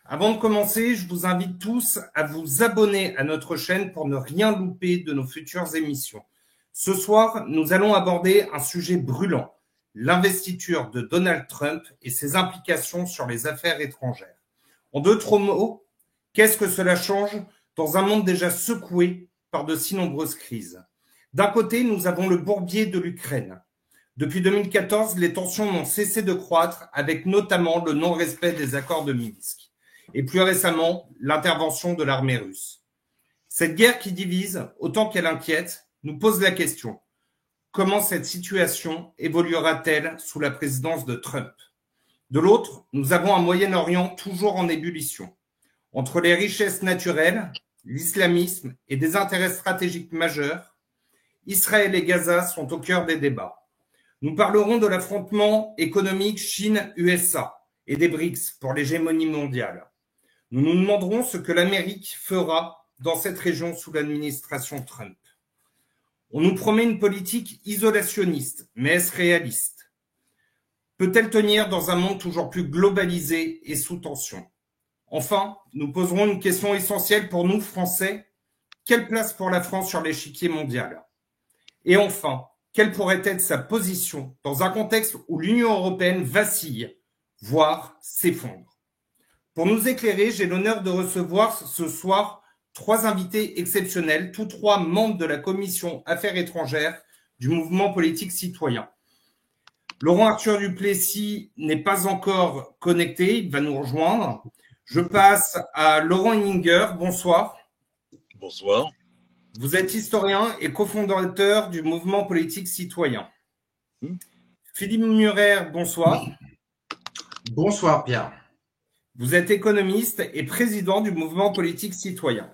Avant de commencer, je vous invite tous à vous abonner à notre chaîne pour ne rien louper de nos futures émissions. Ce soir, nous allons aborder un sujet brûlant, l'investiture de Donald Trump et ses implications sur les affaires étrangères. En deux mots, qu'est-ce que cela change dans un monde déjà secoué par de si nombreuses crises? D'un côté, nous avons le bourbier de l'Ukraine. Depuis 2014, les tensions n'ont cessé de croître, avec notamment le non-respect des accords de Minsk. Et plus récemment, l'intervention de l'armée russe. Cette guerre qui divise autant qu'elle inquiète nous pose la question: comment cette situation évoluera-t-elle sous la présidence de Trump? De l'autre, nous avons un Moyen-Orient toujours en ébullition. Entre les richesses naturelles, l'islamisme et des intérêts stratégiques majeurs, Israël et Gaza sont au cœur des débats. Nous parlerons de l'affrontement économique Chine-USA et des BRICS pour l'hégémonie mondiale. Nous nous demanderons ce que l'Amérique fera dans cette région sous l'administration Trump. On nous promet une politique isolationniste, mais est-ce réaliste? Peut-elle tenir dans un monde toujours plus globalisé et sous tension? Enfin, nous poserons une question essentielle pour nous, Français. Quelle place pour la France sur l'échiquier mondial? Et enfin, quelle pourrait être sa position dans un contexte où l'Union européenne vacille, voire s'effondre? Pour nous éclairer, j'ai l'honneur de recevoir ce soir trois invités exceptionnels, tous trois membres de la commission Affaires étrangères du mouvement politique citoyen. Laurent Arthur du Plessis n'est pas encore connecté, il va nous rejoindre. Je passe à Laurent Henninger, bonsoir. Bonsoir. Vous êtes historien et cofondateur du mouvement politique citoyen. Philippe Murer, bonsoir. Bonsoir Pierre. Vous êtes économiste et président du mouvement politique citoyen.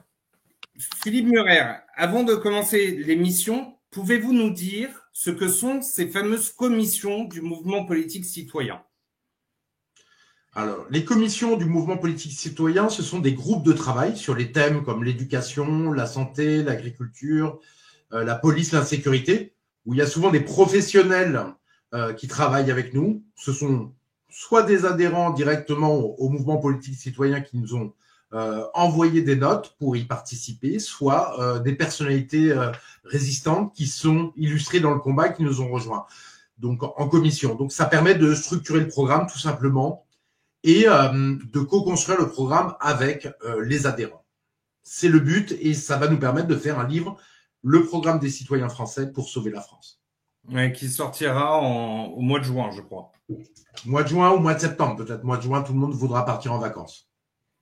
Philippe Murer, avant de commencer l'émission, pouvez-vous nous dire ce que sont ces fameuses commissions du mouvement politique citoyen? Alors, les commissions du mouvement politique citoyen, ce sont des groupes de travail sur les thèmes comme l'éducation, la santé, l'agriculture, la police, l'insécurité, où il y a souvent des professionnels qui travaillent avec nous. Ce sont soit des adhérents directement au mouvement politique citoyen qui nous ont envoyé des notes pour y participer, soit des personnalités résistantes qui sont illustrées dans le combat et qui nous ont rejoints donc en commission. Donc, ça permet de structurer le programme tout simplement et de co-construire le programme avec les adhérents. C'est le but et ça va nous permettre de faire un livre, le programme des citoyens français pour sauver la France. Ouais, qui sortira au mois de juin, je crois. Mois de juin ou mois de septembre, peut-être. Mois de juin, tout le monde voudra partir en vacances.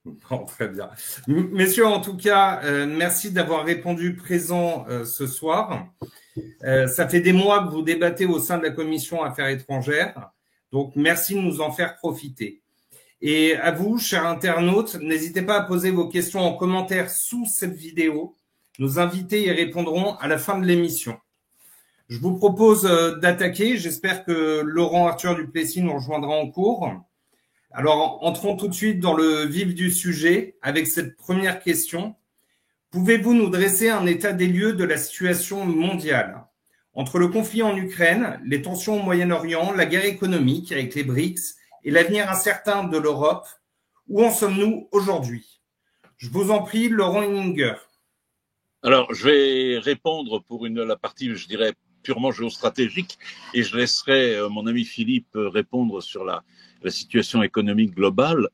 Bon, très bien. Messieurs, en tout cas, merci d'avoir répondu présent ce soir. Ça fait des mois que vous débattez au sein de la commission Affaires étrangères, donc merci de nous en faire profiter. Et à vous, chers internautes, n'hésitez pas à poser vos questions en commentaire sous cette vidéo. Nos invités y répondront à la fin de l'émission. Je vous propose d'attaquer. J'espère que Laurent Arthur du Plessis nous rejoindra en cours. Alors, entrons tout de suite dans le vif du sujet avec cette première question. Pouvez-vous nous dresser un état des lieux de la situation mondiale? Entre le conflit en Ukraine, les tensions au Moyen-Orient, la guerre économique avec les BRICS et l'avenir incertain de l'Europe, où en sommes-nous aujourd'hui? Je vous en prie, Laurent Henninger. Alors, je vais répondre pour la partie, je dirais, purement géostratégique, et je laisserai mon ami Philippe répondre sur la situation économique globale.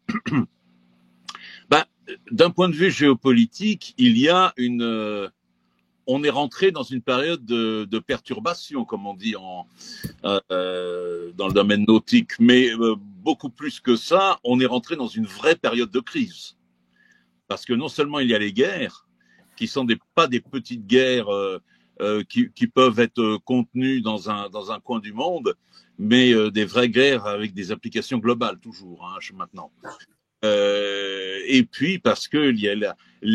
D'un point de vue géopolitique, on est rentré dans une période de perturbation, comme on dit dans le domaine nautique, mais beaucoup plus que ça, on est rentré dans une vraie période de crise. Parce que non seulement il y a les guerres, qui sont pas des petites guerres qui peuvent être contenues dans un coin du monde, mais des vraies guerres avec des applications globales toujours, maintenant. Et puis parce que il y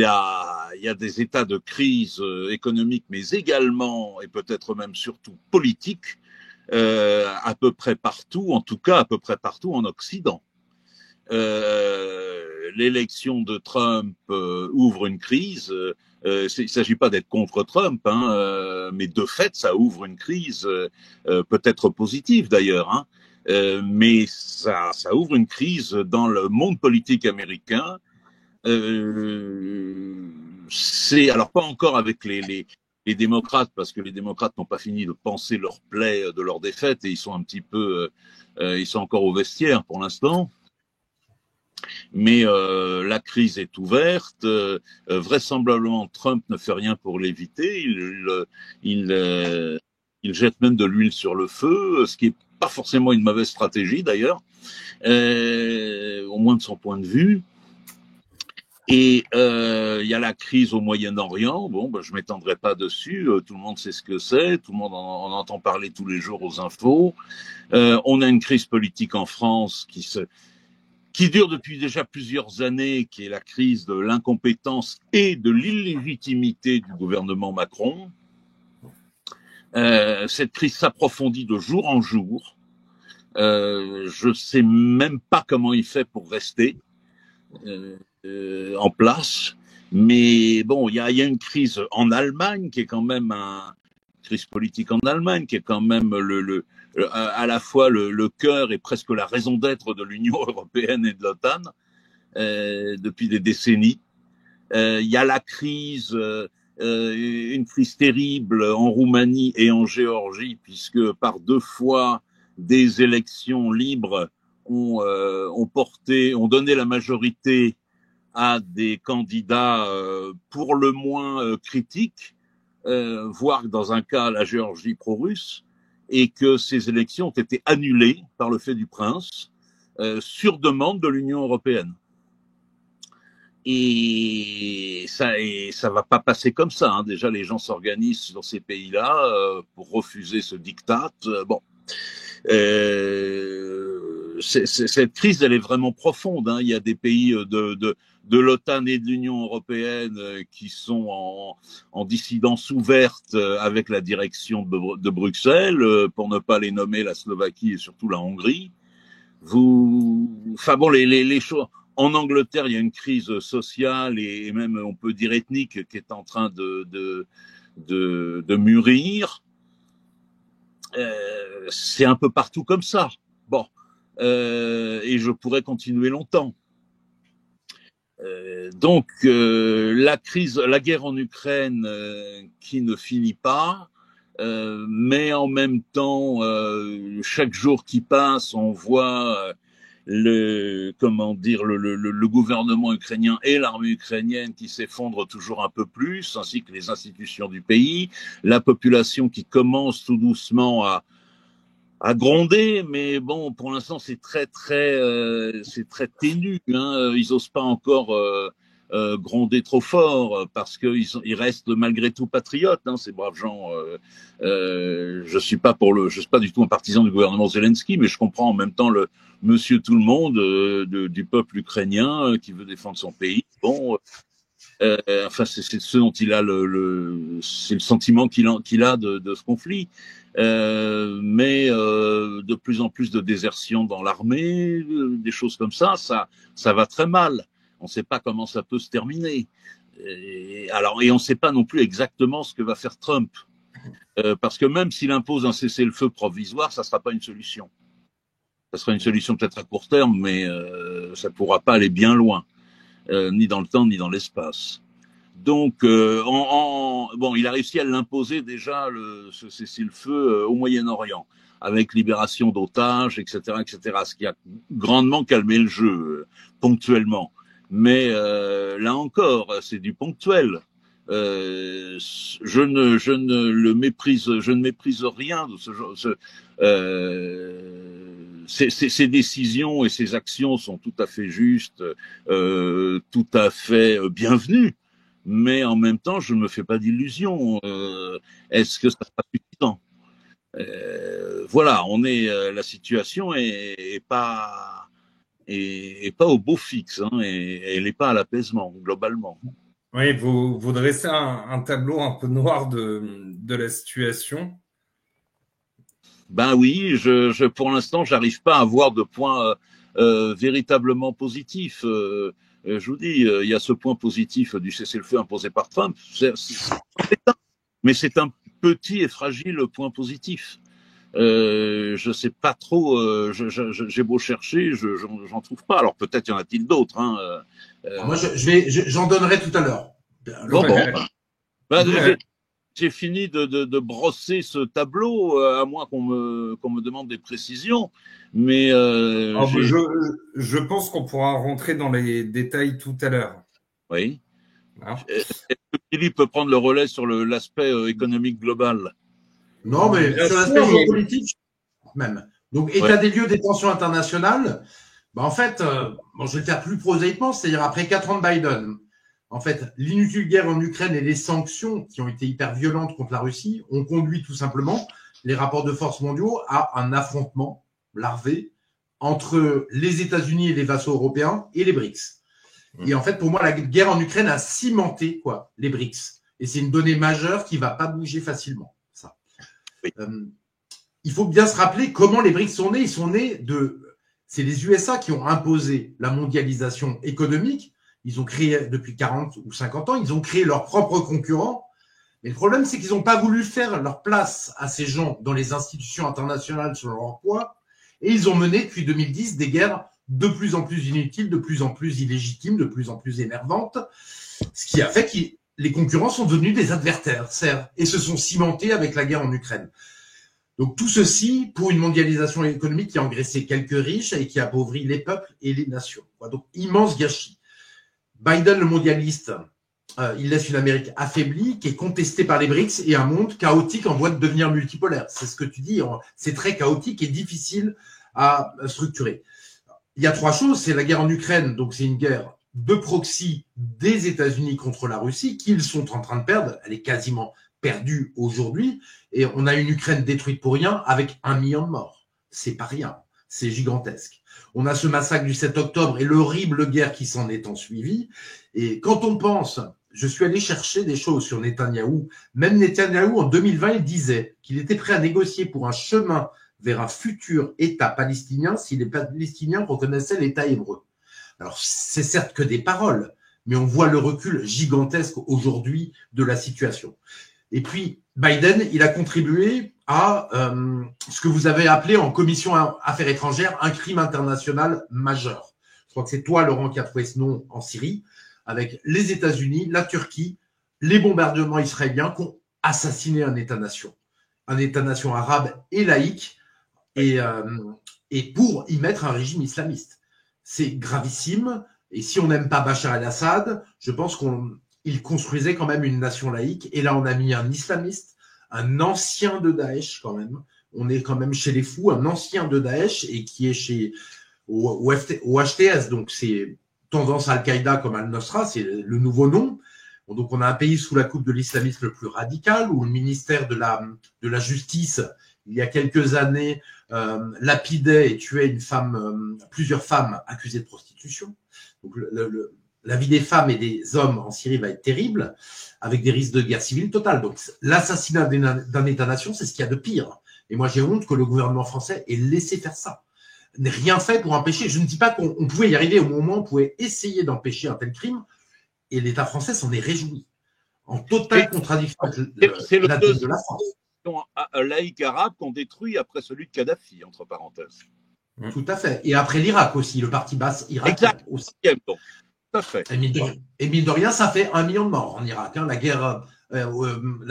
a des états de crise économique, mais également et peut-être même surtout politique, à peu près partout, en tout cas à peu près partout en Occident. L'élection de Trump ouvre une crise. Il ne s'agit pas d'être contre Trump, mais de fait, ça ouvre une crise, peut-être positive d'ailleurs, Mais ça ouvre une crise dans le monde politique américain. C'est alors pas encore avec les démocrates, parce que les démocrates n'ont pas fini de penser leur plaie de leur défaite et ils sont un petit peu, ils sont encore au vestiaire pour l'instant. Mais la crise est ouverte. Vraisemblablement, Trump ne fait rien pour l'éviter. Il jette même de l'huile sur le feu, ce qui est pas forcément une mauvaise stratégie d'ailleurs, au moins de son point de vue. Et il y a la crise au Moyen-Orient. Bon, je m'étendrai pas dessus. Tout le monde sait ce que c'est. Tout le monde en entend parler tous les jours aux infos. On a une crise politique en France qui dure depuis déjà plusieurs années, qui est la crise de l'incompétence et de l'illégitimité du gouvernement Macron. Cette crise s'approfondit de jour en jour. Je sais même pas comment il fait pour rester en place. Mais bon, il y a une crise en Allemagne qui est quand même crise politique en Allemagne qui est quand même à la fois le cœur et presque la raison d'être de l'Union européenne et de l'OTAN depuis des décennies. Il y a la crise, une crise terrible en Roumanie et en Géorgie, puisque par 2 fois des élections libres ont donné la majorité à des candidats pour le moins critiques, voire dans un cas la Géorgie pro-russe, et que ces élections ont été annulées par le fait du prince sur demande de l'Union européenne. Et ça va pas passer comme ça. Hein. Déjà, les gens s'organisent dans ces pays-là pour refuser ce diktat. Bon, cette crise, elle est vraiment profonde. Hein. Il y a des pays de l'OTAN et de l'Union européenne qui sont en dissidence ouverte avec la direction de Bruxelles, pour ne pas les nommer la Slovaquie et surtout la Hongrie. Enfin bon, les choses. En Angleterre, il y a une crise sociale et même, on peut dire, ethnique qui est en train de mûrir. C'est un peu partout comme ça. Bon, et je pourrais continuer longtemps. Donc, la guerre en Ukraine qui ne finit pas, mais en même temps, chaque jour qui passe, on voit le gouvernement ukrainien et l'armée ukrainienne qui s'effondrent toujours un peu plus, ainsi que les institutions du pays, la population qui commence tout doucement à gronder, mais bon, pour l'instant c'est très ténu. Hein. Ils osent pas encore gronder trop fort parce qu'ils restent malgré tout patriotes. Hein, ces braves gens. Je suis pas du tout un partisan du gouvernement Zelensky, mais je comprends en même temps le Monsieur tout le monde du peuple ukrainien qui veut défendre son pays. Bon. Enfin, c'est ce dont il a c'est le sentiment qu'il a de ce conflit. Mais de plus en plus de désertion dans l'armée, des choses comme ça va très mal. On ne sait pas comment ça peut se terminer. Et on ne sait pas non plus exactement ce que va faire Trump. Parce que même s'il impose un cessez-le-feu provisoire, ça ne sera pas une solution. Ça sera une solution peut-être à court terme, mais ça ne pourra pas aller bien loin. Ni dans le temps, ni dans l'espace. Donc, il a réussi à l'imposer déjà, ce cessez-le-feu au Moyen-Orient, avec libération d'otages, etc., ce qui a grandement calmé le jeu, ponctuellement. Mais là encore, c'est du ponctuel. Je ne méprise rien de ce genre. Ces décisions et ces actions sont tout à fait justes, tout à fait bienvenues, mais en même temps, je ne me fais pas d'illusions. Est-ce que ça sera suffisant ? Voilà, la situation est pas au beau fixe, hein, et elle n'est pas à l'apaisement globalement. Oui, vous dressez un tableau un peu noir de la situation. Ben oui, pour l'instant, j'arrive pas à voir de point véritablement positif. Je vous dis, il y a ce point positif du cessez-le-feu imposé par Trump, mais c'est un petit et fragile point positif. Je sais pas trop. J'ai beau chercher, j'en trouve pas. Alors peut-être y en a-t-il d'autres. Hein, Moi, j'en donnerai tout à l'heure. Bon, bah, Ouais. j'ai fini de brosser ce tableau, à moins qu'on me demande des précisions. Mais Alors, je pense qu'on pourra rentrer dans les détails tout à l'heure. oui. Hein. Est-ce que Philippe peut prendre le relais sur l'aspect économique global? Non, mais Bien sur sûr, l'aspect mais- géopolitique, même. Donc, état des lieux des tensions internationales, bah, en fait, bon, je vais le faire plus prosaïquement, c'est-à-dire après 4 ans de Biden, en fait, l'inutile guerre en Ukraine et les sanctions qui ont été hyper violentes contre la Russie ont conduit tout simplement les rapports de force mondiaux à un affrontement larvé entre les États-Unis et les vassaux européens et les BRICS. Et en fait, pour moi, la guerre en Ukraine a cimenté quoi, les BRICS. Et c'est une donnée majeure qui va pas bouger facilement. Ça. Oui. Il faut bien se rappeler comment les BRICS sont nés. Ils sont nés c'est les USA qui ont imposé la mondialisation économique. Ils ont créé, depuis 40 ou 50 ans, ils ont créé leurs propres concurrents. Mais le problème, c'est qu'ils n'ont pas voulu faire leur place à ces gens dans les institutions internationales selon leur poids. Et ils ont mené, depuis 2010, des guerres de plus en plus inutiles, de plus en plus illégitimes, de plus en plus énervantes. Ce qui a fait que les concurrents sont devenus des adversaires et se sont cimentés avec la guerre en Ukraine. Donc tout ceci pour une mondialisation économique qui a engraissé quelques riches et qui a appauvri les peuples et les nations. Donc immense gâchis. Biden, le mondialiste, il laisse une Amérique affaiblie qui est contestée par les BRICS et un monde chaotique en voie de devenir multipolaire. C'est ce que tu dis, c'est très chaotique et difficile à structurer. Il y a 3 choses, c'est la guerre en Ukraine, donc c'est une guerre de proxy des États-Unis contre la Russie qu'ils sont en train de perdre, elle est quasiment perdue aujourd'hui, et on a une Ukraine détruite pour rien avec 1 million de morts. C'est pas rien, c'est gigantesque. On a ce massacre du 7 octobre et l'horrible guerre qui s'en est ensuivie, et quand on pense, je suis allé chercher des choses sur Netanyahou, même Netanyahou en 2020, il disait qu'il était prêt à négocier pour un chemin vers un futur État palestinien si les Palestiniens reconnaissaient l'État hébreu. Alors, c'est certes que des paroles, mais on voit le recul gigantesque aujourd'hui de la situation. Et puis, Biden, il a contribué à ce que vous avez appelé en commission affaires étrangères un crime international majeur. Je crois que c'est toi, Laurent, qui a trouvé ce nom en Syrie, avec les États-Unis, la Turquie, les bombardements israéliens qui ont assassiné un État-nation arabe et laïque, et pour y mettre un régime islamiste. C'est gravissime, et si on n'aime pas Bachar el-Assad, je pense qu'il construisait quand même une nation laïque, et là on a mis un islamiste, un ancien de Daesh quand même, on est quand même chez les fous, un ancien de Daesh, et qui est au HTS, donc c'est tendance Al-Qaïda comme Al-Nusra, c'est le nouveau nom. Donc on a un pays sous la coupe de l'islamisme le plus radical, où le ministère de la Justice, il y a quelques années, lapidait et tuait plusieurs femmes accusées de prostitution. Donc la vie des femmes et des hommes en Syrie va être terrible, avec des risques de guerre civile totale. Donc l'assassinat d'un État-nation, c'est ce qu'il y a de pire. Et moi j'ai honte que le gouvernement français ait laissé faire ça. N'a rien fait pour empêcher. Je ne dis pas qu'on pouvait y arriver au moment où on pouvait essayer d'empêcher un tel crime, et l'État français s'en est réjoui, en totale contradiction avec la thèse de la France. Laïque arabe qu'on détruit après celui de Kadhafi, entre parenthèses. Tout à fait. Et après l'Irak aussi, le parti basse irakien aussi. Donc, tout à fait. Et mine de rien, ça fait 1 million de morts en Irak. Hein. La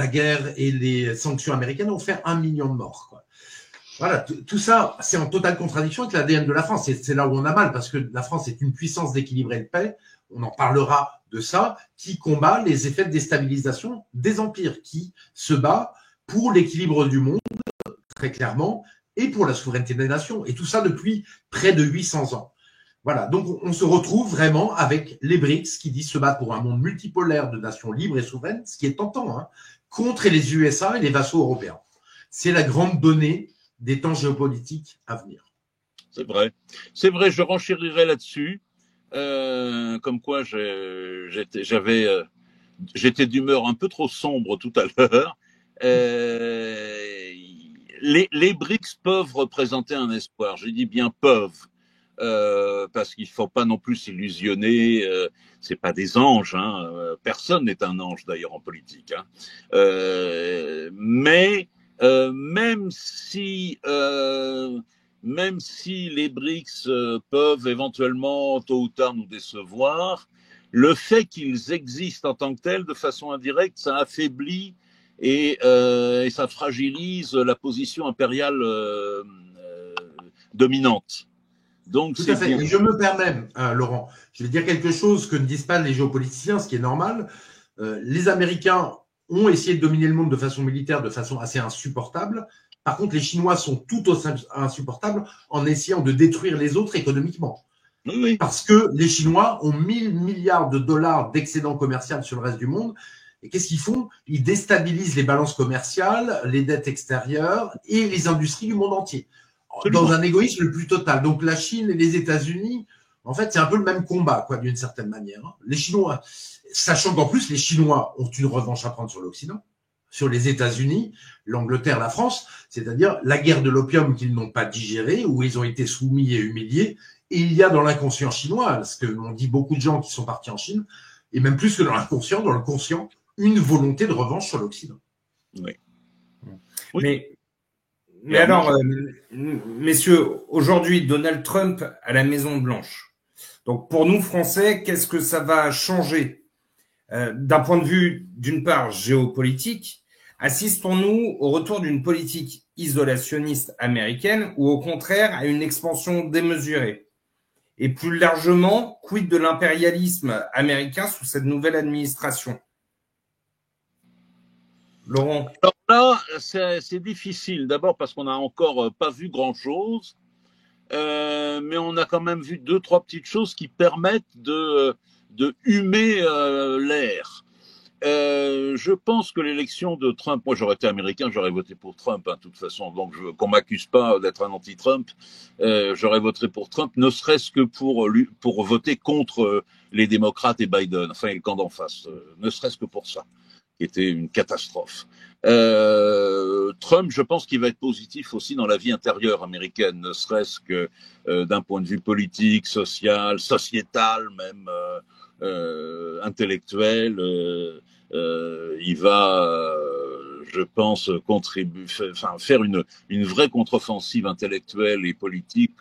guerre et les sanctions américaines ont fait 1 million de morts. Quoi. Voilà, tout ça, c'est en totale contradiction avec l'ADN de la France. C'est là où on a mal, parce que la France est une puissance d'équilibre et de paix. On en parlera de ça, qui combat les effets de déstabilisation des empires, qui se bat pour l'équilibre du monde, très clairement, et pour la souveraineté des nations. Et tout ça depuis près de 800 ans. Voilà, donc on se retrouve vraiment avec les BRICS qui disent se battre pour un monde multipolaire de nations libres et souveraines, ce qui est tentant, hein, contre les USA et les vassaux européens. C'est la grande donnée des temps géopolitiques à venir. C'est vrai, je renchérirai là-dessus. Comme quoi j'étais d'humeur un peu trop sombre tout à l'heure. Les BRICS peuvent représenter un espoir. Je dis bien peuvent, parce qu'il faut pas non plus s'illusionner. C'est pas des anges, hein. Personne n'est un ange d'ailleurs en politique. Hein. Mais même si les BRICS peuvent éventuellement, tôt ou tard, nous décevoir, le fait qu'ils existent en tant que tels, de façon indirecte, ça affaiblit et ça fragilise la position impériale dominante. Donc, tout à fait. Et je me permets, Laurent, je vais dire quelque chose que ne disent pas les géopoliticiens, ce qui est normal. Les Américains ont essayé de dominer le monde de façon militaire, de façon assez insupportable. Par contre, les Chinois sont tout aussi insupportables en essayant de détruire les autres économiquement. Oui. Parce que les Chinois ont 1000 milliards de dollars d'excédent commercial sur le reste du monde. Et qu'est-ce qu'ils font? Ils déstabilisent les balances commerciales, les dettes extérieures et les industries du monde entier. Absolument. Dans un égoïsme le plus total. Donc la Chine et les États-Unis, en fait, c'est un peu le même combat, quoi, d'une certaine manière. Les Chinois, sachant qu'en plus, les Chinois ont une revanche à prendre sur l'Occident, sur les États-Unis, l'Angleterre, la France, c'est-à-dire la guerre de l'opium qu'ils n'ont pas digérée, où ils ont été soumis et humiliés. Et il y a dans l'inconscient chinois, parce que l'on dit beaucoup de gens qui sont partis en Chine, et même plus que dans le conscient, une volonté de revanche sur l'Occident. Oui. Mais alors, messieurs, aujourd'hui, Donald Trump à la Maison-Blanche. Donc, pour nous, Français, qu'est-ce que ça va changer d'un point de vue, d'une part, géopolitique? Assistons-nous au retour d'une politique isolationniste américaine ou au contraire à une expansion démesurée? Et plus largement, quid de l'impérialisme américain sous cette nouvelle administration? Laurent? Alors là, c'est difficile. D'abord parce qu'on n'a encore pas vu grand-chose, mais on a quand même vu 2-3 petites choses qui permettent de humer l'air. Je pense que l'élection de Trump, moi j'aurais été américain, j'aurais voté pour Trump, de toute façon, donc qu'on m'accuse pas d'être un anti-Trump, j'aurais voté pour Trump, ne serait-ce que pour voter contre les démocrates et Biden, enfin et le camp d'en face, ne serait-ce que pour ça, qui était une catastrophe. Trump, je pense qu'il va être positif aussi dans la vie intérieure américaine, ne serait-ce que d'un point de vue politique, social, sociétal même, intellectuel. Il va, je pense, faire une vraie contre-offensive intellectuelle et politique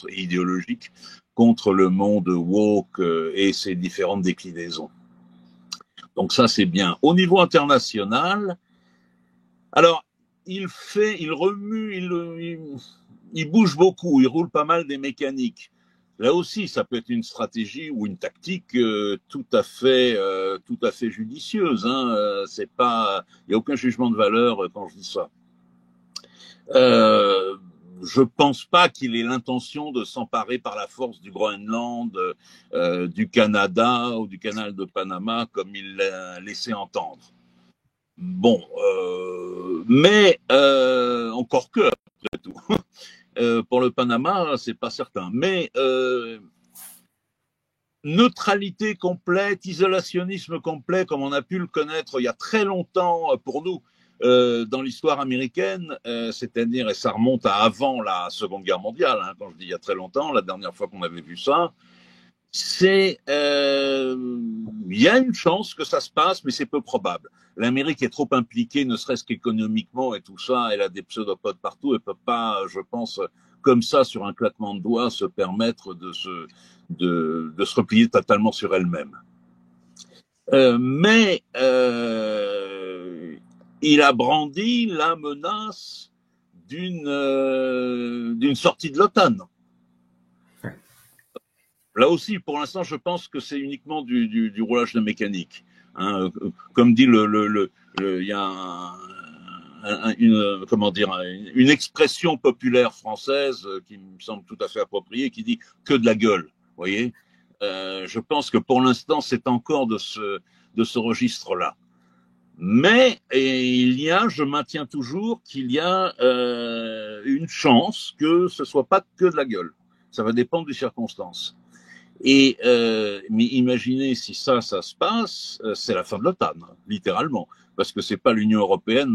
et idéologique contre le monde woke et ses différentes déclinaisons. Donc ça, c'est bien. Au niveau international, alors, il remue, il bouge beaucoup, il roule pas mal des mécaniques. Là aussi, ça peut être une stratégie ou une tactique tout à fait judicieuse. C'est pas, il y a aucun jugement de valeur quand je dis ça. Je pense pas qu'il ait l'intention de s'emparer par la force du Groenland, du Canada ou du canal de Panama comme il l'a laissé entendre. Bon, mais encore que après tout. Pour le Panama, c'est pas certain. Mais neutralité complète, isolationnisme complet, comme on a pu le connaître il y a très longtemps pour nous dans l'histoire américaine, c'est-à-dire, et ça remonte à avant la Seconde Guerre mondiale, quand je dis il y a très longtemps, la dernière fois qu'on avait vu ça, il y a une chance que ça se passe, mais c'est peu probable. L'Amérique est trop impliquée, ne serait-ce qu'économiquement et tout ça, elle a des pseudopodes partout, elle peut pas, je pense, comme ça, sur un claquement de doigts, se permettre de se replier totalement sur elle-même. Mais il a brandi la menace d'une sortie de l'OTAN. Là aussi, pour l'instant, je pense que c'est uniquement du roulage de mécanique. Comme dit il y a une expression populaire française qui me semble tout à fait appropriée, qui dit que de la gueule. Vous voyez, je pense que pour l'instant, c'est encore de ce registre-là. Mais je maintiens toujours qu'il y a une chance que ce soit pas que de la gueule. Ça va dépendre des circonstances. Mais imaginez si ça se passe, c'est la fin de l'OTAN, littéralement, parce que c'est pas l'Union européenne,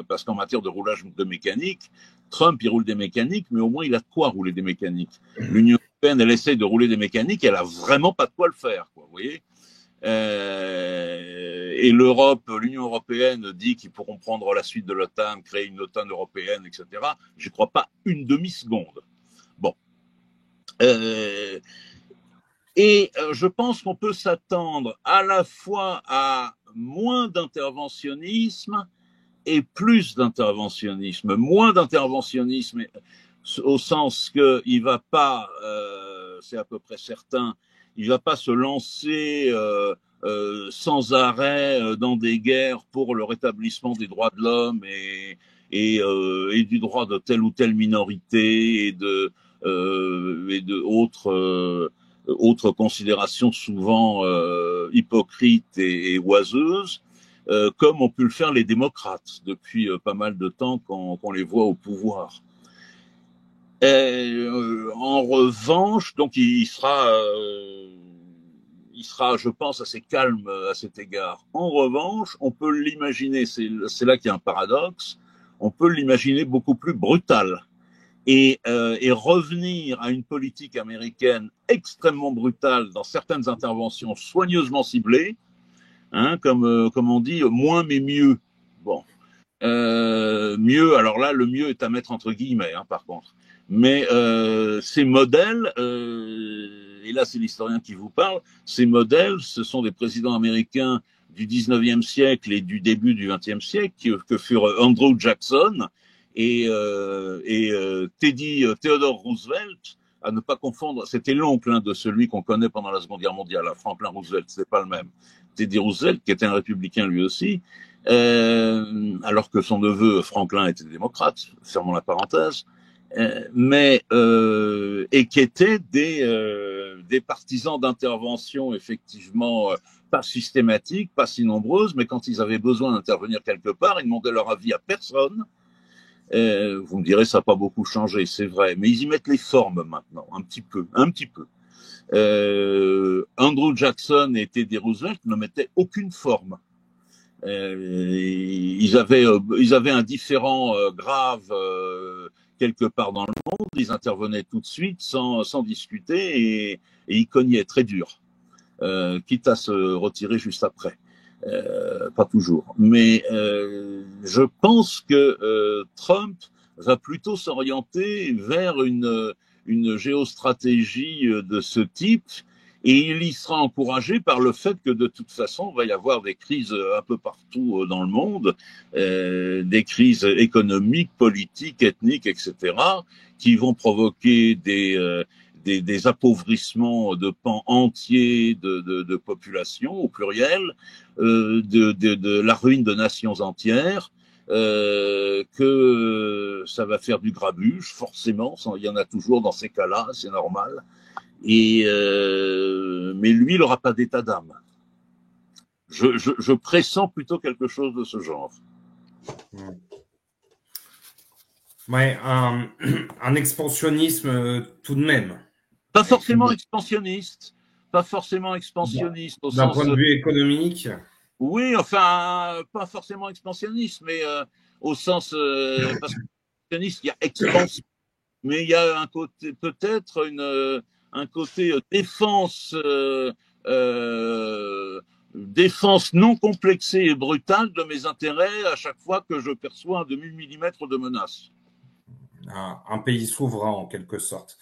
parce qu'en matière de roulage de mécanique, Trump il roule des mécaniques, mais au moins il a de quoi rouler des mécaniques. L'Union européenne, elle essaie de rouler des mécaniques, elle a vraiment pas de quoi le faire, quoi, vous voyez. Et l'Europe, l'Union européenne dit qu'ils pourront prendre la suite de l'OTAN, créer une OTAN européenne, etc. Je crois pas une demi-seconde. Bon. Je pense qu'on peut s'attendre à la fois à moins d'interventionnisme et plus d'interventionnisme. Moins d'interventionnisme au sens qu'il va pas, c'est à peu près certain, il va pas se lancer sans arrêt dans des guerres pour le rétablissement des droits de l'homme et du droit de telle ou telle minorité et de autres considérations souvent hypocrites et oiseuses, comme ont pu le faire les démocrates depuis pas mal de temps qu'on les voit au pouvoir. En revanche, donc il sera, je pense, assez calme à cet égard. En revanche, on peut l'imaginer, c'est là qu'il y a un paradoxe, on peut l'imaginer beaucoup plus brutal et revenir à une politique américaine extrêmement brutale dans certaines interventions soigneusement ciblées, hein, comme on dit, moins mais mieux. Bon, mieux. Alors là, le mieux est à mettre entre guillemets, hein, par contre. Mais ces modèles, et là c'est l'historien qui vous parle, ces modèles, ce sont des présidents américains du 19e siècle et du début du 20e siècle, que furent Andrew Jackson et Theodore Roosevelt, à ne pas confondre. C'était l'oncle de celui qu'on connaît pendant la Seconde Guerre mondiale, Franklin Roosevelt, c'est pas le même. Teddy Roosevelt, qui était un républicain lui aussi, alors que son neveu Franklin était démocrate, fermons la parenthèse. Et qui étaient des partisans d'intervention effectivement pas systématiques, pas si nombreuses, mais quand ils avaient besoin d'intervenir quelque part, ils demandaient leur avis à personne. Vous me direz, ça n'a pas beaucoup changé, c'est vrai, mais ils y mettent les formes maintenant, un petit peu. Andrew Jackson et Teddy Roosevelt ne mettaient aucune forme. Ils avaient un différend grave quelque part dans le monde, ils intervenaient tout de suite sans discuter et ils cognaient très dur, quitte à se retirer juste après. Pas toujours. Mais je pense que Trump va plutôt s'orienter vers une géostratégie de ce type et il y sera encouragé par le fait que de toute façon, il va y avoir des crises un peu partout dans le monde, des crises économiques, politiques, ethniques, etc., qui vont provoquer des appauvrissements de pans entiers de population au pluriel, de la ruine de nations entières, que ça va faire du grabuge, forcément, il y en a toujours dans ces cas-là, c'est normal. Mais lui, il n'aura pas d'état d'âme. Je pressens plutôt quelque chose de ce genre. Ouais, un expansionnisme tout de même. Pas forcément expansionniste. D'un point de vue économique. Oui, enfin, pas forcément expansionniste, mais au sens parce que expansionniste, il y a expansion, mais il y a un côté peut-être un côté défense non complexée et brutale de mes intérêts à chaque fois que je perçois un demi-millimètre de menace. Un pays souverain en quelque sorte.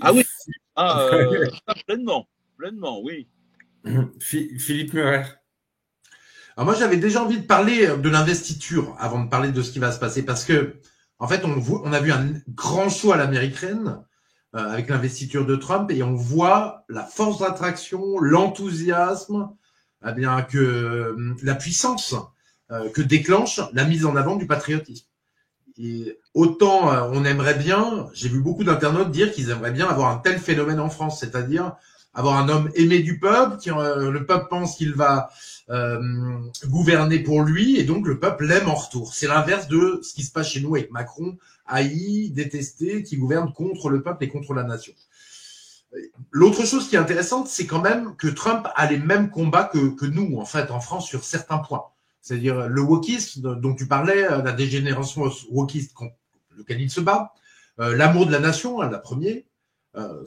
Ah oui, pleinement, oui. Philippe Murer. Alors moi, j'avais déjà envie de parler de l'investiture avant de parler de ce qui va se passer, parce que en fait, on a vu un grand show à l'américaine avec l'investiture de Trump, et on voit la force d'attraction, l'enthousiasme, eh bien que la puissance que déclenche la mise en avant du patriotisme. Et autant on aimerait bien, j'ai vu beaucoup d'internautes dire qu'ils aimeraient bien avoir un tel phénomène en France, c'est-à-dire avoir un homme aimé du peuple, le peuple pense qu'il va gouverner pour lui, et donc le peuple l'aime en retour. C'est l'inverse de ce qui se passe chez nous avec Macron, haï, détesté, qui gouverne contre le peuple et contre la nation. L'autre chose qui est intéressante, c'est quand même que Trump a les mêmes combats que nous, en fait, en France, sur certains points. C'est-à-dire le wokisme dont tu parlais, la dégénération wokiste contre lequel il se bat, l'amour de la nation, la première,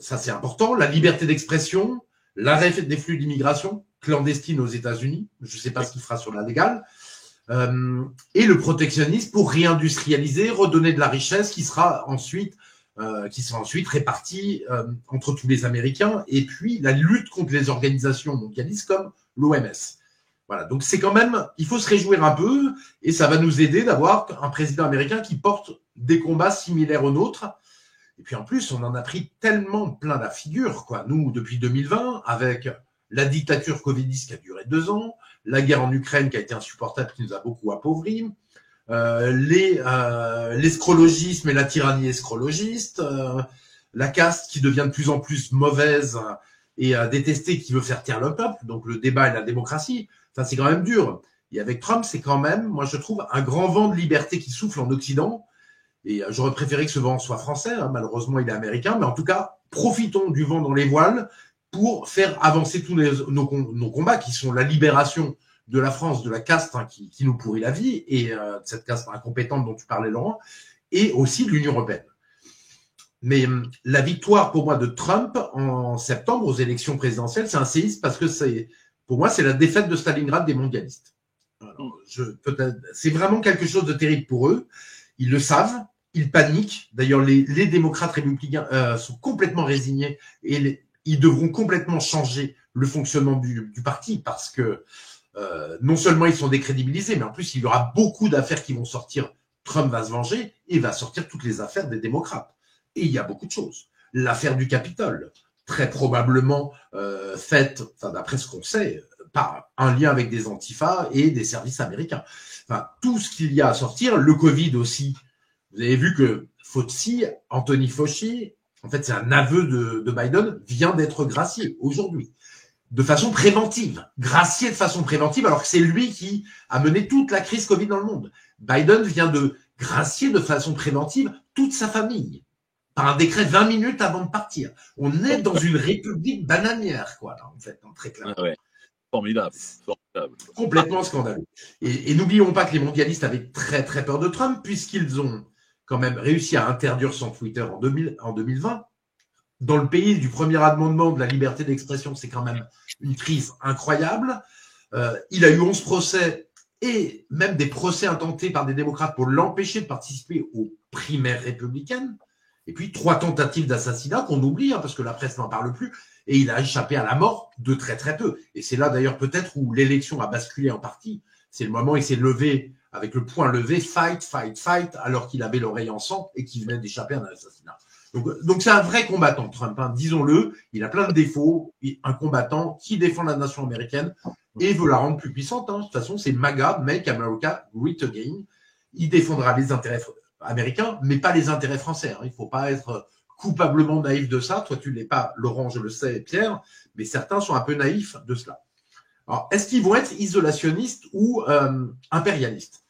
ça c'est important, la liberté d'expression, l'arrêt des flux d'immigration, clandestine aux États-Unis. Je ne sais pas ce qu'il fera sur la légale. Et le protectionnisme pour réindustrialiser, redonner de la richesse qui sera ensuite répartie entre tous les Américains. Et puis la lutte contre les organisations mondialistes comme l'OMS. Voilà, donc c'est quand même, il faut se réjouir un peu et ça va nous aider d'avoir un président américain qui porte des combats similaires aux nôtres. Et puis en plus, on en a pris tellement plein la figure, quoi. Nous, depuis 2020, avec la dictature covidiste qui a duré 2 ans, la guerre en Ukraine qui a été insupportable, qui nous a beaucoup appauvris, l'escrologisme et la tyrannie escrologiste, la caste qui devient de plus en plus mauvaise et détestée, qui veut faire taire le peuple, donc le débat et la démocratie. Ça, c'est quand même dur. Et avec Trump, c'est quand même, moi je trouve, un grand vent de liberté qui souffle en Occident. Et j'aurais préféré que ce vent soit français, hein. Malheureusement il est américain, mais en tout cas, profitons du vent dans les voiles pour faire avancer tous nos combats qui sont la libération de la France, de la caste qui nous pourrit la vie, et de cette caste incompétente dont tu parlais, Laurent, et aussi de l'Union européenne. Mais la victoire pour moi de Trump en septembre aux élections présidentielles, c'est un séisme parce que pour moi, c'est la défaite de Stalingrad des mondialistes. Alors, c'est vraiment quelque chose de terrible pour eux. Ils le savent, ils paniquent. D'ailleurs, les démocrates républicains sont complètement résignés et ils devront complètement changer le fonctionnement du parti parce que non seulement ils sont décrédibilisés, mais en plus, il y aura beaucoup d'affaires qui vont sortir. Trump va se venger et va sortir toutes les affaires des démocrates. Et il y a beaucoup de choses. L'affaire du Capitole, très probablement faite, d'après ce qu'on sait, par un lien avec des antifas et des services américains. Enfin, tout ce qu'il y a à sortir, le Covid aussi. Vous avez vu que Anthony Fauci, en fait c'est un aveu de Biden, vient d'être gracié aujourd'hui, de façon préventive. Gracié de façon préventive, alors que c'est lui qui a mené toute la crise Covid dans le monde. Biden vient de gracier de façon préventive toute sa famille, par un décret 20 minutes avant de partir. On est dans une république bananière, quoi, là, en fait, très clairement. Ah ouais. Formidable. Complètement scandaleux. Et n'oublions pas que les mondialistes avaient très très peur de Trump, puisqu'ils ont quand même réussi à interdire son Twitter en 2020. Dans le pays du premier amendement de la liberté d'expression, c'est quand même une crise incroyable. Il a eu 11 procès et même des procès intentés par des démocrates pour l'empêcher de participer aux primaires républicaines. Et puis 3 tentatives d'assassinat qu'on oublie, parce que la presse n'en parle plus, et il a échappé à la mort de très très peu. Et c'est là d'ailleurs peut-être où l'élection a basculé en partie. C'est le moment où il s'est levé, avec le poing levé, fight, fight, fight, alors qu'il avait l'oreille en sang et qu'il venait d'échapper à un assassinat. Donc c'est un vrai combattant, Trump, hein, disons-le. Il a plein de défauts, un combattant qui défend la nation américaine et veut la rendre plus puissante. Hein. De toute façon, c'est MAGA, Make America Great Again. Il défendra les intérêts américains, mais pas les intérêts français. Hein. Il ne faut pas être coupablement naïf de ça. Toi, tu ne l'es pas, Laurent, je le sais, Pierre, mais certains sont un peu naïfs de cela. Alors, est-ce qu'ils vont être isolationnistes ou impérialistes?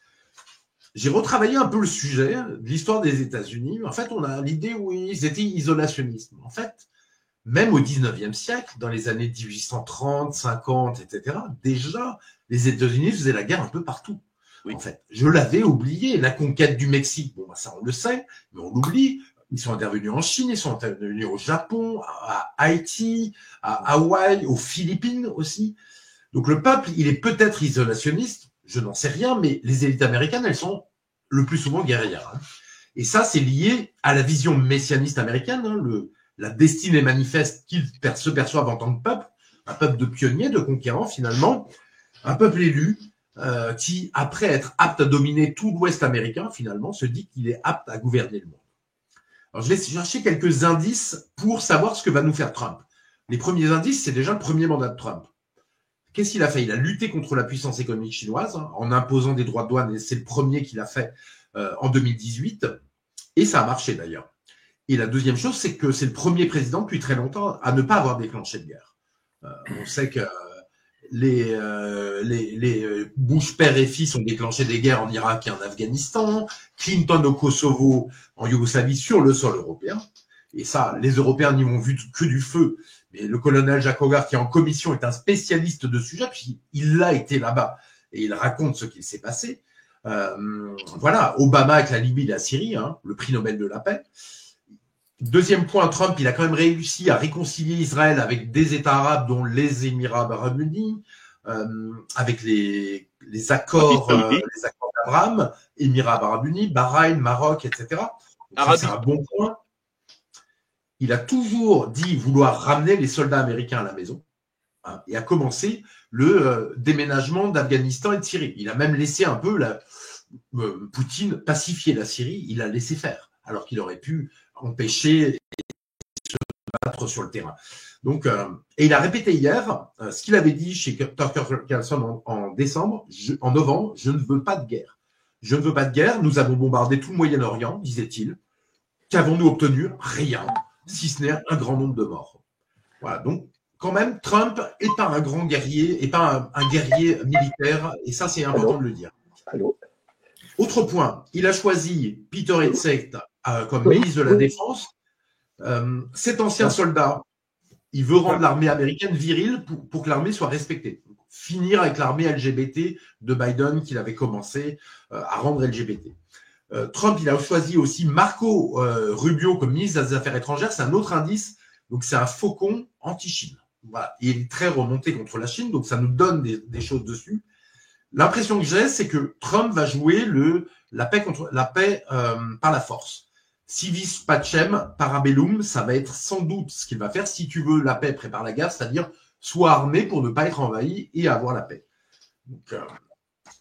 J'ai retravaillé un peu le sujet de l'histoire des États-Unis. En fait, on a l'idée où ils étaient isolationnistes. En fait, même au 19e siècle, dans les années 1830, 50, etc., déjà, les États-Unis faisaient la guerre un peu partout. Oui. En fait, je l'avais oublié. La conquête du Mexique, bon, ça on le sait, mais on l'oublie. Ils sont intervenus en Chine, ils sont intervenus au Japon, à Haïti, à Hawaï, aux Philippines aussi. Donc le peuple, il est peut-être isolationniste, je n'en sais rien, mais les élites américaines, elles sont le plus souvent guerrières. Hein. Et ça, c'est lié à la vision messianiste américaine, hein, la destinée manifeste qu'ils se perçoivent en tant que peuple, un peuple de pionniers, de conquérants finalement, un peuple élu qui, après être apte à dominer tout l'Ouest américain, finalement, se dit qu'il est apte à gouverner le monde. Alors, je vais chercher quelques indices pour savoir ce que va nous faire Trump. Les premiers indices, c'est déjà le premier mandat de Trump. Qu'est-ce qu'il a fait? Il a lutté contre la puissance économique chinoise hein, en imposant des droits de douane, et c'est le premier qu'il a fait en 2018, et ça a marché d'ailleurs. Et la deuxième chose, c'est que c'est le premier président depuis très longtemps à ne pas avoir déclenché de guerre. On sait que les Bush père et fils ont déclenché des guerres en Irak et en Afghanistan, Clinton au Kosovo, en Yougoslavie sur le sol européen. Et ça, les Européens n'y ont vu que du feu. Mais le colonel Jacques Hogarth, qui est en commission, est un spécialiste de ce sujet, puisqu'il a été là-bas et il raconte ce qu'il s'est passé. Voilà, Obama avec la Libye et la Syrie, hein, le prix Nobel de la paix. Deuxième point, Trump, il a quand même réussi à réconcilier Israël avec des États arabes, dont les Émirats arabes unis, avec les accords d'Abraham, Émirats arabes unis, Bahreïn, Maroc, etc. Donc ça, c'est un bon point. Il a toujours dit vouloir ramener les soldats américains à la maison, hein, et a commencé le déménagement d'Afghanistan et de Syrie. Il a même laissé un peu Poutine pacifier la Syrie, il a laissé faire, alors qu'il aurait pu empêcher et se battre sur le terrain. Donc, et il a répété hier ce qu'il avait dit chez Tucker Carlson en décembre, en novembre, je ne veux pas de guerre. Je ne veux pas de guerre, nous avons bombardé tout le Moyen-Orient, disait-il. Qu'avons-nous obtenu? Rien, si ce n'est un grand nombre de morts. Voilà, donc quand même, Trump n'est pas un grand guerrier, n'est pas un guerrier militaire, et ça, c'est important de le dire. Allô. Autre point, il a choisi Peter Hegseth comme ministre de la Défense. Cet ancien soldat, il veut rendre l'armée américaine virile pour que l'armée soit respectée. Finir avec l'armée LGBT de Biden qu'il avait commencé à rendre LGBT. Trump, il a choisi aussi Marco Rubio comme ministre des Affaires étrangères. C'est un autre indice. Donc, c'est un faucon anti-Chine. Voilà. Et il est très remonté contre la Chine. Donc, ça nous donne des choses dessus. L'impression que j'ai, c'est que Trump va jouer la paix par la force. Civis pacem parabellum, ça va être sans doute ce qu'il va faire. Si tu veux la paix, prépare la guerre, c'est-à-dire sois armé pour ne pas être envahi et avoir la paix. Donc,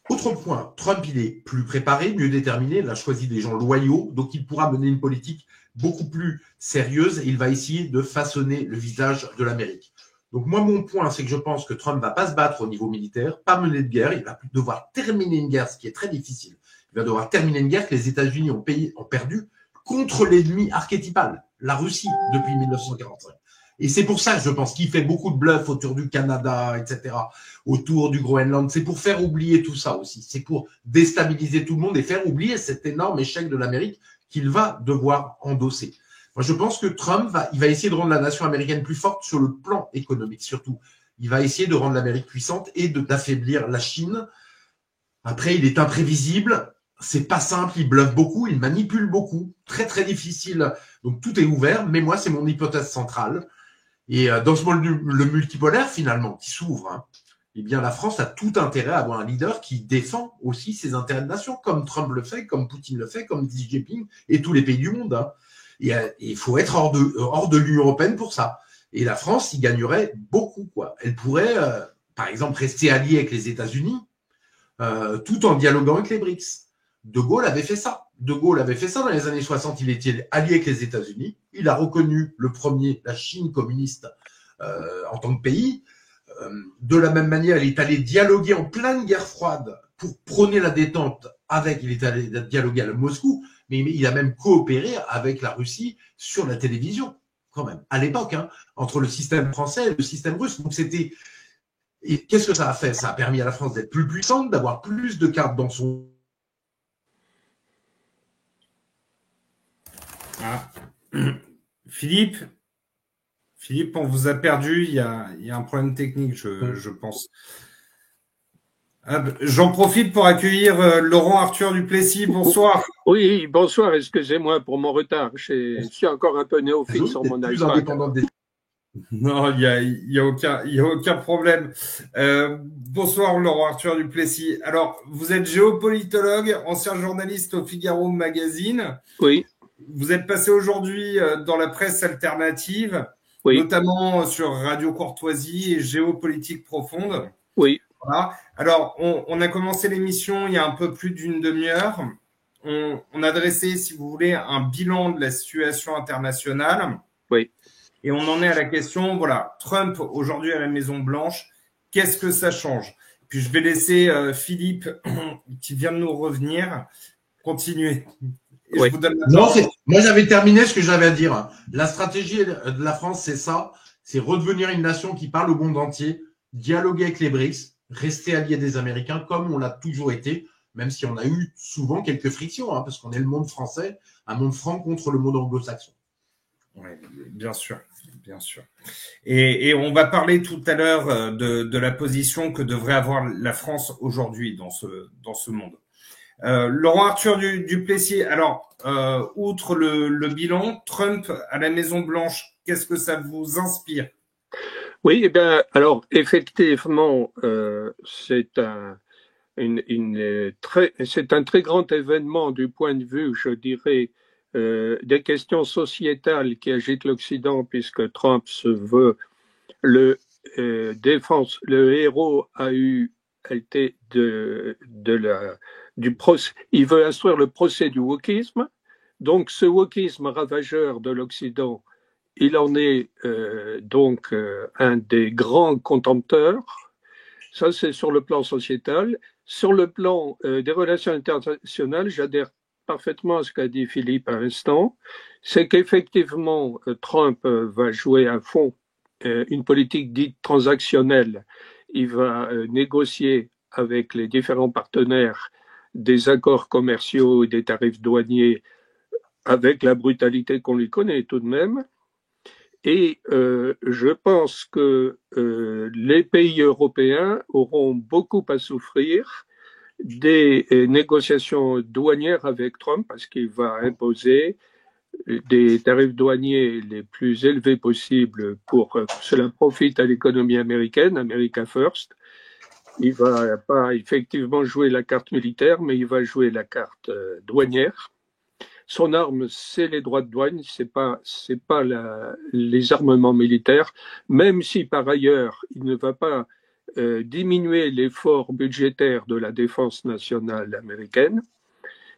autre point, Trump, il est plus préparé, mieux déterminé, il a choisi des gens loyaux, donc il pourra mener une politique beaucoup plus sérieuse et il va essayer de façonner le visage de l'Amérique. Donc moi, mon point, c'est que je pense que Trump va pas se battre au niveau militaire, pas mener de guerre, il va devoir terminer une guerre, ce qui est très difficile. Il va devoir terminer une guerre que les États-Unis ont perdu contre l'ennemi archétypal, la Russie, depuis 1945. Et c'est pour ça, je pense, qu'il fait beaucoup de bluffs autour du Canada, etc., autour du Groenland. C'est pour faire oublier tout ça aussi. C'est pour déstabiliser tout le monde et faire oublier cet énorme échec de l'Amérique qu'il va devoir endosser. Moi, je pense que Trump il va essayer de rendre la nation américaine plus forte sur le plan économique, surtout. Il va essayer de rendre l'Amérique puissante et d'affaiblir la Chine. Après, il est imprévisible. C'est pas simple, il bluffe beaucoup, il manipule beaucoup. Très, très difficile. Donc, tout est ouvert. Mais moi, c'est mon hypothèse centrale. Et dans ce monde le multipolaire, finalement, qui s'ouvre, hein, eh bien, la France a tout intérêt à avoir un leader qui défend aussi ses intérêts de nation, comme Trump le fait, comme Poutine le fait, comme Xi Jinping et tous les pays du monde. Hein. Et il faut être hors de l'Union européenne pour ça. Et la France y gagnerait beaucoup, quoi. Elle pourrait, par exemple, rester alliée avec les États-Unis, tout en dialoguant avec les BRICS. De Gaulle avait fait ça. De Gaulle avait fait ça dans les années 60. Il était allié avec les États-Unis. Il a reconnu le premier, la Chine communiste, en tant que pays. De la même manière, il est allé dialoguer en pleine guerre froide pour prôner la détente il est allé dialoguer à Moscou, mais il a même coopéré avec la Russie sur la télévision, quand même, à l'époque, hein, entre le système français et le système russe. Donc et qu'est-ce que ça a fait? Ça a permis à la France d'être plus puissante, d'avoir plus de cartes dans son... Ah. Philippe, on vous a perdu. Il y a un problème technique, je pense. J'en profite pour accueillir Laurent Arthur Duplessis. Bonsoir. Oui, bonsoir. Excusez-moi pour mon retard. Je suis encore un peu néophyte sur mon iPad. Non, il y a aucun problème. Bonsoir Laurent Arthur Duplessis. Alors, vous êtes géopolitologue, ancien journaliste au Figaro Magazine. Oui. Vous êtes passé aujourd'hui dans la presse alternative, oui, notamment sur Radio Courtoisie et Géopolitique Profonde. Oui. Voilà. Alors, on a commencé l'émission il y a un peu plus d'une demi-heure. On a dressé, si vous voulez, un bilan de la situation internationale. Oui. Et on en est à la question, voilà, Trump aujourd'hui à la Maison-Blanche, qu'est-ce que ça change? Puis je vais laisser Philippe, qui vient de nous revenir, continuer. Et oui. je vous donne moi, j'avais terminé ce que j'avais à dire. La stratégie de la France, c'est ça. C'est redevenir une nation qui parle au monde entier, dialoguer avec les BRICS, rester allié des Américains comme on l'a toujours été, même si on a eu souvent quelques frictions, hein, parce qu'on est le monde français, un monde franc contre le monde anglo-saxon. Oui, bien sûr, bien sûr. Et on va parler tout à l'heure de la position que devrait avoir la France aujourd'hui dans ce monde. Laurent Arthur Duplessis, alors, outre le bilan, Trump à la Maison-Blanche, qu'est-ce que ça vous inspire? Oui, eh bien, alors, effectivement, c'est un très grand événement du point de vue, je dirais, des questions sociétales qui agitent l'Occident, puisque Trump se veut le héros été il veut instruire le procès du wokisme. Donc, ce wokisme ravageur de l'Occident, il en est donc un des grands contempteurs. Ça, c'est sur le plan sociétal. Sur le plan des relations internationales, j'adhère parfaitement à ce qu'a dit Philippe à l'instant. C'est qu'effectivement, Trump va jouer à fond une politique dite transactionnelle. Il va négocier avec les différents partenaires des accords commerciaux et des tarifs douaniers avec la brutalité qu'on lui connaît tout de même. Et je pense que les pays européens auront beaucoup à souffrir des négociations douanières avec Trump parce qu'il va imposer des tarifs douaniers les plus élevés possibles pour que cela profite à l'économie américaine, America First. Il va pas effectivement jouer la carte militaire, mais il va jouer la carte douanière. Son arme, c'est les droits de douane, c'est pas les armements militaires, même si par ailleurs, il ne va pas diminuer l'effort budgétaire de la défense nationale américaine,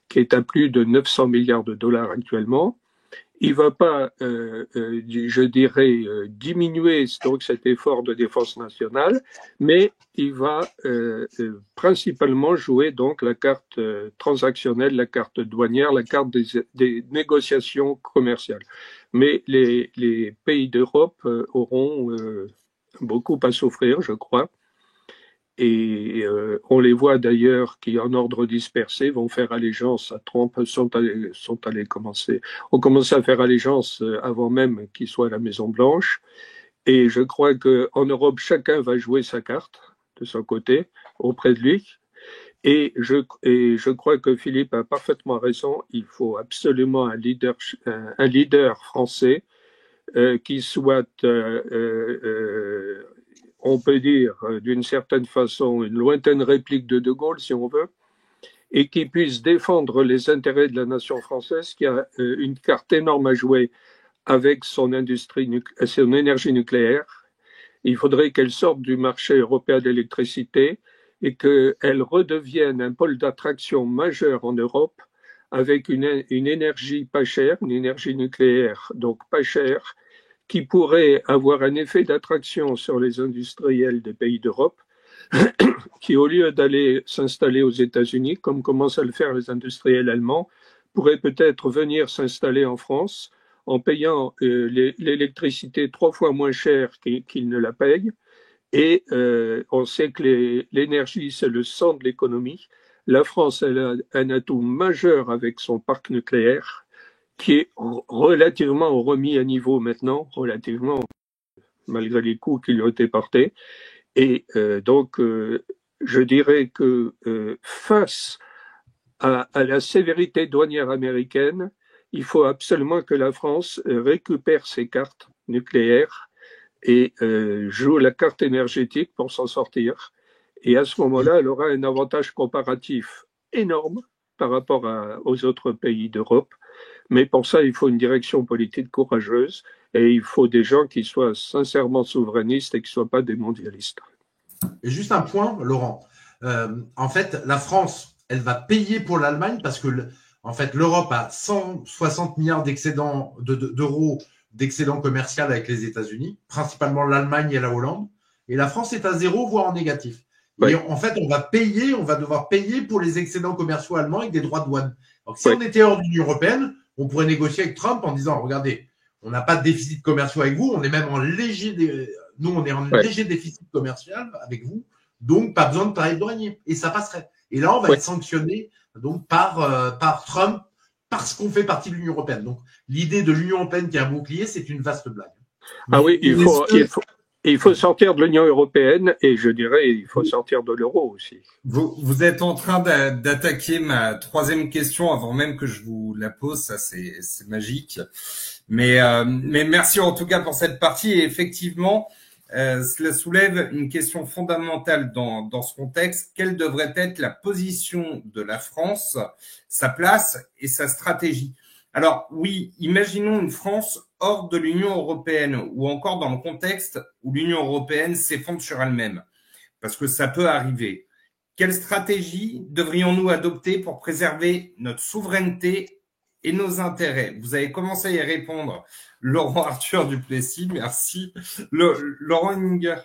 qui est à plus de 900 milliards de dollars actuellement. Il va pas, je dirais, diminuer donc cet effort de défense nationale, mais il va principalement jouer donc la carte transactionnelle, la carte douanière, la carte des négociations commerciales. Mais les pays d'Europe auront beaucoup à souffrir, je crois. Et on les voit d'ailleurs qui, en ordre dispersé, vont faire allégeance à Trump, ont commencé à faire allégeance avant même qu'il soit à la Maison-Blanche. Et je crois qu'en Europe, chacun va jouer sa carte de son côté, auprès de lui. Et je crois que Philippe a parfaitement raison. Il faut absolument un leader français qui soit on peut dire, d'une certaine façon, une lointaine réplique de Gaulle, si on veut, et qui puisse défendre les intérêts de la nation française, qui a une carte énorme à jouer avec son énergie nucléaire. Il faudrait qu'elle sorte du marché européen d'électricité et qu'elle redevienne un pôle d'attraction majeur en Europe avec une énergie pas chère, une énergie nucléaire donc pas chère, qui pourrait avoir un effet d'attraction sur les industriels des pays d'Europe, qui, au lieu d'aller s'installer aux États-Unis, comme commencent à le faire les industriels allemands, pourraient peut-être venir s'installer en France en payant l'électricité 3 fois moins cher qu'ils ne la payent. Et on sait que l'énergie, c'est le sang de l'économie. La France, elle a un atout majeur avec son parc nucléaire, qui est relativement remis à niveau maintenant, relativement, malgré les coûts qui lui ont été portés. Et donc, je dirais que face à la sévérité douanière américaine, il faut absolument que la France récupère ses cartes nucléaires et joue la carte énergétique pour s'en sortir. Et à ce moment-là, elle aura un avantage comparatif énorme par rapport aux autres pays d'Europe. Mais pour ça, il faut une direction politique courageuse et il faut des gens qui soient sincèrement souverainistes et qui ne soient pas des mondialistes. Et juste un point, Laurent. En fait, la France, elle va payer pour l'Allemagne parce que en fait, l'Europe a 160 milliards d'euros d'excédent commercial avec les États-Unis, principalement l'Allemagne et la Hollande. Et la France est à zéro, voire en négatif. Oui. Et en fait, on va devoir payer pour les excédents commerciaux allemands avec des droits de douane. Donc, si on était hors de l'Union européenne, on pourrait négocier avec Trump en disant, regardez, on n'a pas de déficit commercial avec vous, on est même en léger déficit commercial avec vous, donc pas besoin de tarifs douaniers. Et ça passerait. Et là, on va être sanctionné donc par Trump parce qu'on fait partie de l'Union européenne. Donc, l'idée de l'Union européenne qui a un bouclier, c'est une vaste blague. Ah oui, Et il faut sortir de l'Union européenne et je dirais il faut sortir de l'euro aussi. Vous êtes en train d'attaquer ma troisième question avant même que je vous la pose. Ça, c'est magique. Mais merci en tout cas pour cette partie. Et effectivement, cela soulève une question fondamentale dans ce contexte. Quelle devrait être la position de la France, sa place et sa stratégie? Alors oui, imaginons une France hors de l'Union européenne ou encore dans le contexte où l'Union européenne s'effondre sur elle-même, parce que ça peut arriver. Quelle stratégie devrions-nous adopter pour préserver notre souveraineté et nos intérêts? Vous avez commencé à y répondre, Laurent Arthur Duplessis, merci. Laurent Henninger.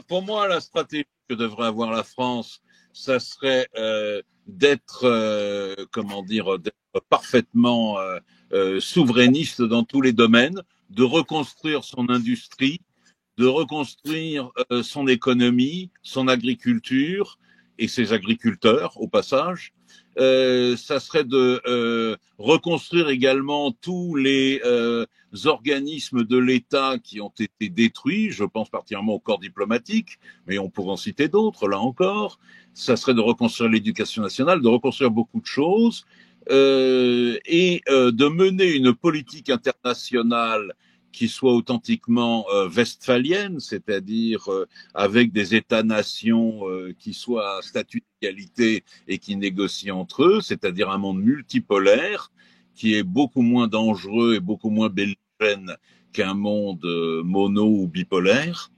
Pour moi, la stratégie que devrait avoir la France, ça serait d'être, d'être parfaitement souverainiste dans tous les domaines, de reconstruire son industrie, de reconstruire son économie, son agriculture et ses agriculteurs au passage. Ça serait de reconstruire également tous les organismes de l'État qui ont été détruits. Je pense particulièrement au corps diplomatique, mais on pourrait en citer d'autres, là encore. Ça serait de reconstruire l'éducation nationale, de reconstruire beaucoup de choses et de mener une politique internationale qui soit authentiquement westphalienne, c'est-à-dire avec des États-nations qui soient à statut d'égalité et qui négocient entre eux, c'est-à-dire un monde multipolaire qui est beaucoup moins dangereux et beaucoup moins belligérant qu'un monde mono ou bipolaire.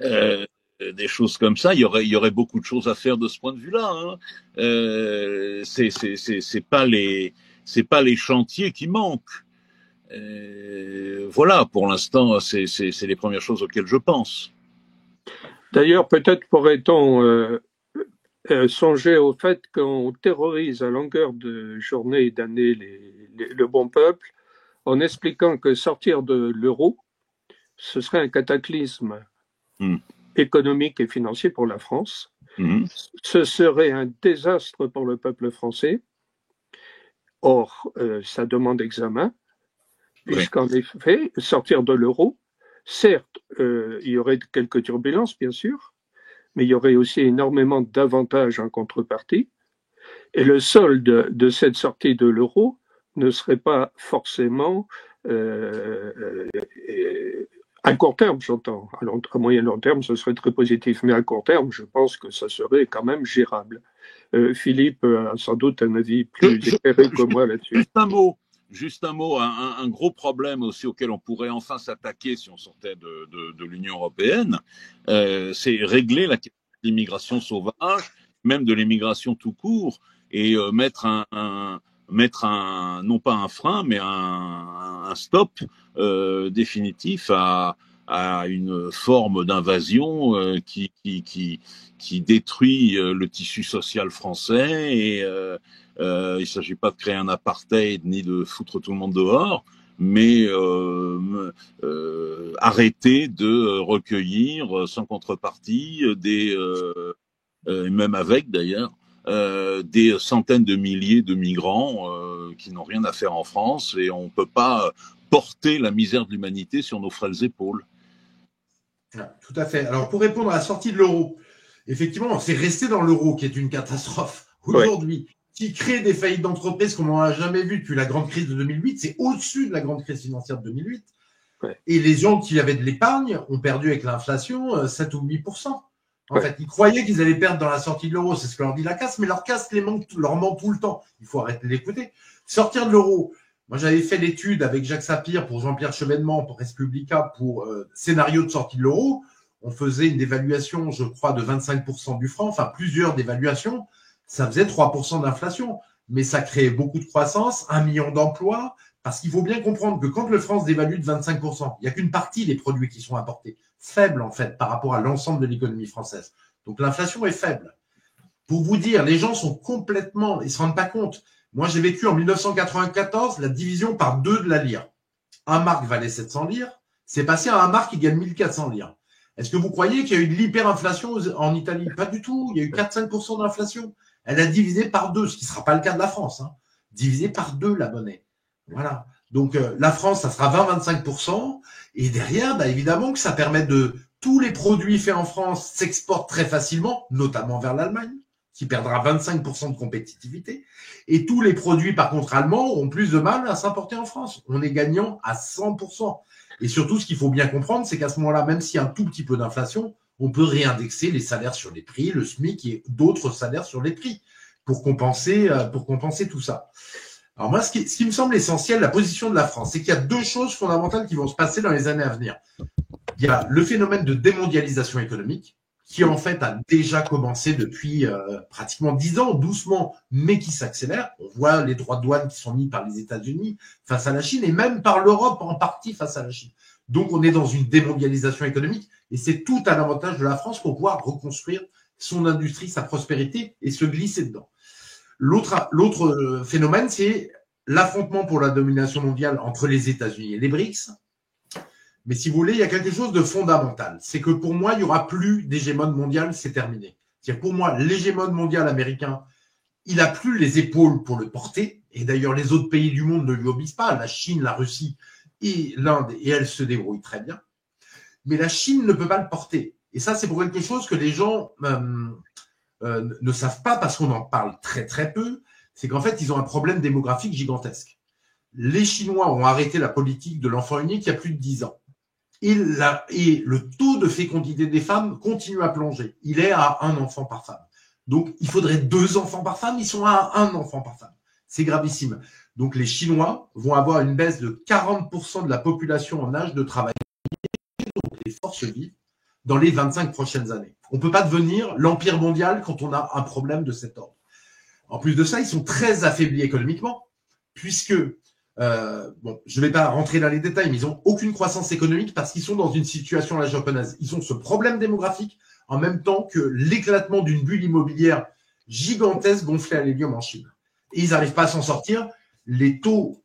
Des choses comme ça, il y aurait beaucoup de choses à faire de ce point de vue-là. Hein. C'est pas les chantiers qui manquent. Voilà, pour l'instant, c'est les premières choses auxquelles je pense. D'ailleurs, peut-être pourrait-on songer au fait qu'on terrorise à longueur de journée et d'année le bon peuple en expliquant que sortir de l'euro, ce serait un cataclysme économique et financier pour la France. Ce serait un désastre pour le peuple français. Or, ça demande examen. Puisqu'en effet, sortir de l'euro, certes, il y aurait quelques turbulences, bien sûr, mais il y aurait aussi énormément d'avantages en contrepartie. Et le solde de cette sortie de l'euro ne serait pas forcément à court terme, j'entends. À moyen long terme, ce serait très positif, mais à court terme, je pense que ça serait quand même gérable. Philippe a sans doute un avis plus éclairé que moi là-dessus. Juste un mot, un gros problème aussi auquel on pourrait enfin s'attaquer si on sortait de l'Union européenne, c'est régler la question de l'immigration sauvage, même de l'immigration tout court, et mettre non pas un frein, mais un stop définitif à une forme d'invasion qui détruit le tissu social français et il ne s'agit pas de créer un apartheid ni de foutre tout le monde dehors, mais arrêter de recueillir sans contrepartie même avec d'ailleurs, des centaines de milliers de migrants qui n'ont rien à faire en France et on ne peut pas porter la misère de l'humanité sur nos frêles épaules. Tout à fait. Alors, pour répondre à la sortie de l'euro, effectivement, c'est rester dans l'euro qui est une catastrophe aujourd'hui. Ouais. Qui crée des faillites d'entreprises comme on n'a jamais vu depuis la grande crise de 2008, c'est au-dessus de la grande crise financière de 2008. Ouais. Et les gens qui avaient de l'épargne ont perdu avec l'inflation 7 ou 8%. En fait, ils croyaient qu'ils allaient perdre dans la sortie de l'euro, c'est ce que leur dit la casse, mais leur casse leur ment tout le temps. Il faut arrêter d'écouter. Sortir de l'euro. Moi, j'avais fait l'étude avec Jacques Sapir pour Jean-Pierre Chevènement, pour Respublica, pour scénario de sortie de l'euro. On faisait une dévaluation, je crois, de 25% du franc, enfin plusieurs dévaluations. Ça faisait 3% d'inflation, mais ça créait beaucoup de croissance, 1 million d'emplois, parce qu'il faut bien comprendre que quand le franc se dévalue de 25%, il n'y a qu'une partie des produits qui sont importés, faible en fait par rapport à l'ensemble de l'économie française. Donc l'inflation est faible. Pour vous dire, les gens sont complètement, ils ne se rendent pas compte. Moi, j'ai vécu en 1994 la division par 2 de la lire. 1 mark valait 700 lires, c'est passé à 1 mark qui gagne 1400 lires. Est-ce que vous croyez qu'il y a eu de l'hyperinflation en Italie? Pas du tout, il y a eu 4-5% d'inflation. Elle a divisé par 2, ce qui ne sera pas le cas de la France. Hein. Divisé par 2 la monnaie. Voilà. Donc la France, ça sera 20-25%. Et derrière, bah, évidemment que ça permet de… Tous les produits faits en France s'exportent très facilement, notamment vers l'Allemagne, qui perdra 25% de compétitivité. Et tous les produits, par contre, allemands auront plus de mal à s'importer en France. On est gagnant à 100%. Et surtout, ce qu'il faut bien comprendre, c'est qu'à ce moment-là, même s'il y a un tout petit peu d'inflation, on peut réindexer les salaires sur les prix, le SMIC et d'autres salaires sur les prix pour compenser tout ça. Alors moi, ce qui me semble essentiel, la position de la France, c'est qu'il y a deux choses fondamentales qui vont se passer dans les années à venir. Il y a le phénomène de démondialisation économique, qui en fait a déjà commencé depuis pratiquement 10 ans, doucement, mais qui s'accélère. On voit les droits de douane qui sont mis par les États-Unis face à la Chine et même par l'Europe en partie face à la Chine. Donc on est dans une démondialisation économique et c'est tout à l'avantage de la France pour pouvoir reconstruire son industrie, sa prospérité et se glisser dedans. L'autre phénomène, c'est l'affrontement pour la domination mondiale entre les États-Unis et les BRICS. Mais si vous voulez, il y a quelque chose de fondamental. C'est que pour moi, il n'y aura plus d'hégémone mondiale, c'est terminé. C'est-à-dire pour moi, l'hégémone mondial américain, il n'a plus les épaules pour le porter. Et d'ailleurs, les autres pays du monde ne lui obéissent pas. La Chine, la Russie et l'Inde, et elles se débrouillent très bien. Mais la Chine ne peut pas le porter. Et ça, c'est pour quelque chose que les gens ne savent pas parce qu'on en parle très très peu. C'est qu'en fait, ils ont un problème démographique gigantesque. Les Chinois ont arrêté la politique de l'enfant unique il y a plus de 10 ans. Et le taux de fécondité des femmes continue à plonger. Il est à 1 enfant par femme. Donc, il faudrait 2 enfants par femme. Ils sont à 1 enfant par femme. C'est gravissime. Donc, les Chinois vont avoir une baisse de 40% de la population en âge de travailler, donc les forces vives, dans les 25 prochaines années. On ne peut pas devenir l'empire mondial quand on a un problème de cet ordre. En plus de ça, ils sont très affaiblis économiquement, puisque je ne vais pas rentrer dans les détails, mais ils n'ont aucune croissance économique parce qu'ils sont dans une situation à la japonaise. Ils ont ce problème démographique en même temps que l'éclatement d'une bulle immobilière gigantesque gonflée à l'hélium en Chine. Et ils n'arrivent pas à s'en sortir. Les taux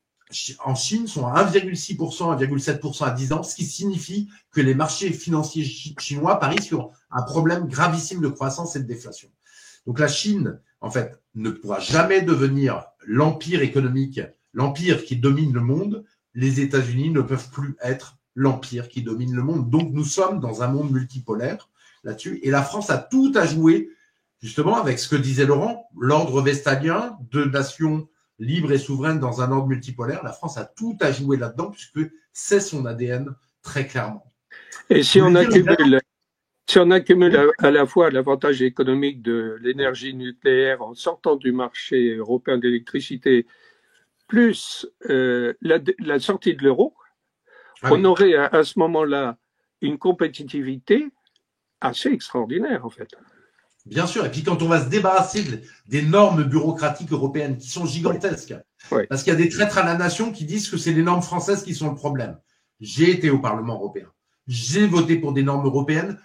en Chine sont à 1,6%, 1,7% à 10 ans, ce qui signifie que les marchés financiers chinois parient sur un problème gravissime de croissance et de déflation. Donc la Chine, en fait, ne pourra jamais devenir l'empire économique, l'empire qui domine le monde. Les États-Unis ne peuvent plus être l'empire qui domine le monde. Donc, nous sommes dans un monde multipolaire là-dessus. Et la France a tout à jouer, justement, avec ce que disait Laurent, l'ordre vestalien, 2 nations libres et souveraines dans un ordre multipolaire. La France a tout à jouer là-dedans, puisque c'est son ADN, très clairement. Et si on accumule à la fois l'avantage économique de l'énergie nucléaire en sortant du marché européen d'électricité, plus la sortie de l'euro, on aurait à ce moment-là une compétitivité assez extraordinaire, en fait. Bien sûr, et puis quand on va se débarrasser des normes bureaucratiques européennes qui sont gigantesques, parce qu'il y a des traîtres à la nation qui disent que c'est les normes françaises qui sont le problème. J'ai été au Parlement européen, j'ai voté pour des normes européennes,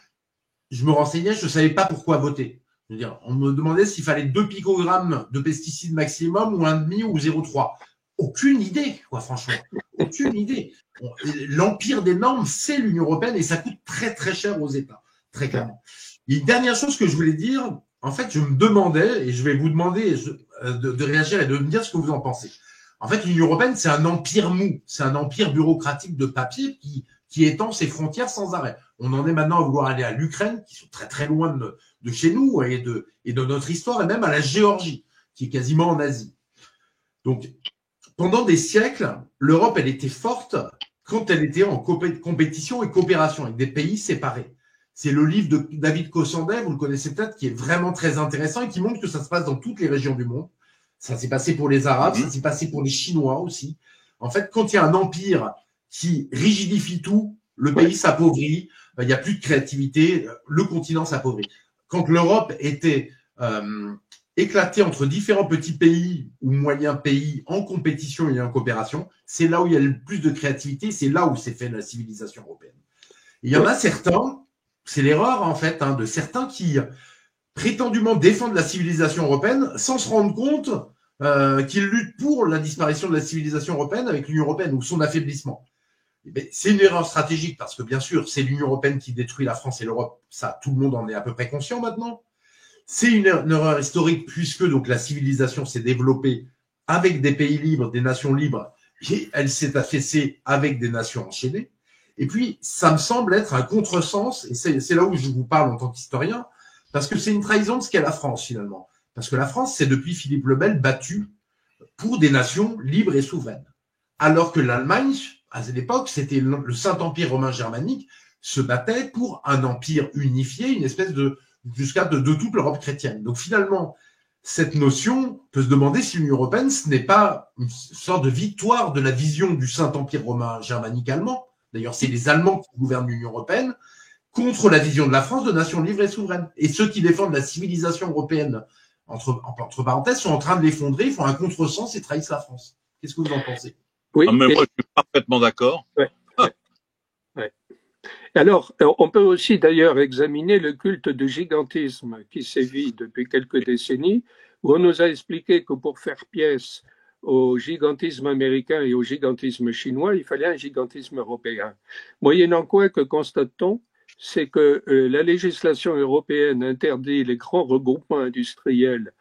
je me renseignais, je ne savais pas pourquoi voter. Je veux dire, on me demandait s'il fallait 2 picogrammes de pesticides maximum ou 1,5 ou 0,3. Aucune idée, quoi, franchement. Aucune idée. L'empire des normes, c'est l'Union européenne et ça coûte très, très cher aux États, très clairement. Et une dernière chose que je voulais dire, en fait, je me demandais, et je vais vous demander de réagir et de me dire ce que vous en pensez. En fait, l'Union européenne, c'est un empire mou, c'est un empire bureaucratique de papier qui étend ses frontières sans arrêt. On en est maintenant à vouloir aller à l'Ukraine, qui sont très, très loin de chez nous et de notre histoire, et même à la Géorgie, qui est quasiment en Asie. Donc, pendant des siècles, l'Europe, elle était forte quand elle était en compétition et coopération avec des pays séparés. C'est le livre de David Cossandet, vous le connaissez peut-être, qui est vraiment très intéressant et qui montre que ça se passe dans toutes les régions du monde. Ça s'est passé pour les Arabes, ça s'est passé pour les Chinois aussi. En fait, quand il y a un empire qui rigidifie tout, le pays s'appauvrit, il n'y a plus de créativité, le continent s'appauvrit. Quand l'Europe était éclatée entre différents petits pays ou moyens pays en compétition et en coopération, c'est là où il y a le plus de créativité, c'est là où s'est fait la civilisation européenne. Et il y en a certains, c'est l'erreur en fait, de certains qui prétendument défendent la civilisation européenne sans se rendre compte qu'ils luttent pour la disparition de la civilisation européenne avec l'Union européenne ou son affaiblissement. C'est une erreur stratégique parce que bien sûr, c'est l'Union européenne qui détruit la France et l'Europe. Ça, tout le monde en est à peu près conscient maintenant. C'est une erreur historique puisque donc la civilisation s'est développée avec des pays libres, des nations libres et elle s'est affaissée avec des nations enchaînées. Et puis, ça me semble être un contresens, et c'est là où je vous parle en tant qu'historien, parce que c'est une trahison de ce qu'est la France, finalement. Parce que la France s'est, depuis Philippe le Bel, battue pour des nations libres et souveraines. Alors que l'Allemagne, à cette époque, c'était le Saint-Empire romain germanique, se battait pour un empire unifié, une espèce de toute l'Europe chrétienne. Donc finalement, cette notion peut se demander si l'Union européenne, ce n'est pas une sorte de victoire de la vision du Saint-Empire romain germanique allemand. D'ailleurs, c'est les Allemands qui gouvernent l'Union européenne contre la vision de la France de nation libre et souveraine. Et ceux qui défendent la civilisation européenne, entre parenthèses, sont en train de l'effondrer, ils font un contresens et trahissent la France. Qu'est-ce que vous en pensez? Oui, mais moi, je suis parfaitement d'accord. Ouais. Alors, on peut aussi d'ailleurs examiner le culte du gigantisme qui sévit depuis quelques décennies, où on nous a expliqué que pour faire pièce au gigantisme américain et au gigantisme chinois, il fallait un gigantisme européen. Moyennant quoi, que constate-t-on? C'est que la législation européenne interdit les grands regroupements industriels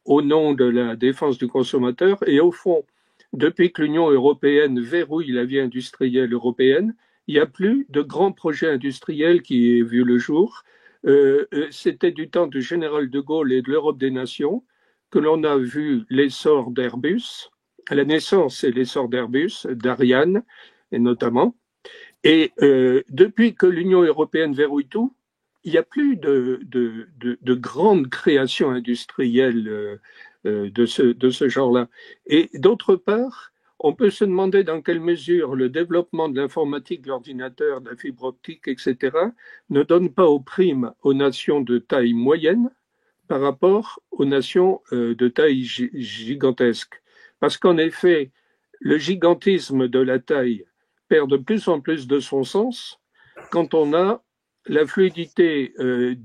au nom de la défense du consommateur, et au fond, depuis que l'Union européenne verrouille la vie industrielle européenne, il n'y a plus de grands projets industriels qui aient vu le jour. C'était du temps du général de Gaulle et de l'Europe des nations que l'on a vu l'essor d'Airbus, la naissance et l'essor d'Airbus, d'Ariane et notamment. Et depuis que l'Union européenne verrouille tout, il n'y a plus de grandes créations industrielles de ce genre-là. Et d'autre part, on peut se demander dans quelle mesure le développement de l'informatique, de l'ordinateur, de la fibre optique, etc., ne donne pas aux primes aux nations de taille moyenne par rapport aux nations de taille gigantesque. Parce qu'en effet, le gigantisme de la taille perd de plus en plus de son sens quand on a la fluidité de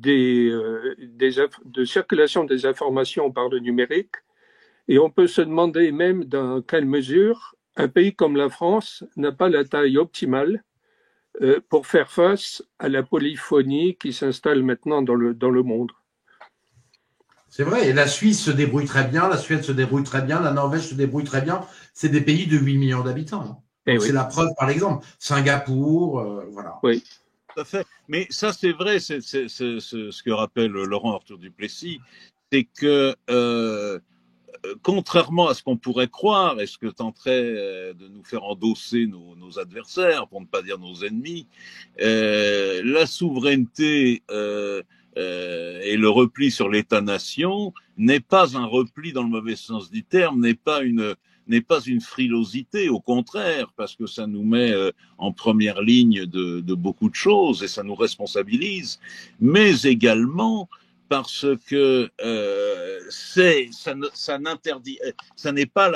circulation des informations par le numérique. Et on peut se demander même dans quelle mesure un pays comme la France n'a pas la taille optimale pour faire face à la polyphonie qui s'installe maintenant dans le monde. C'est vrai, et la Suisse se débrouille très bien, la Suède se débrouille très bien, la Norvège se débrouille très bien. C'est des pays de 8 millions d'habitants. Oui. C'est la preuve par l'exemple. Singapour, voilà. Oui. Tout à fait. Mais ça, c'est vrai, c'est ce que rappelle Laurent Arthur Duplessis, c'est que contrairement à ce qu'on pourrait croire et ce que tenterait de nous faire endosser nos adversaires, pour ne pas dire nos ennemis, la souveraineté et le repli sur l'État-nation n'est pas un repli dans le mauvais sens du terme, n'est pas une frilosité, au contraire, parce que ça nous met en première ligne de beaucoup de choses et ça nous responsabilise, mais également parce que ça n'interdit, ça n'est pas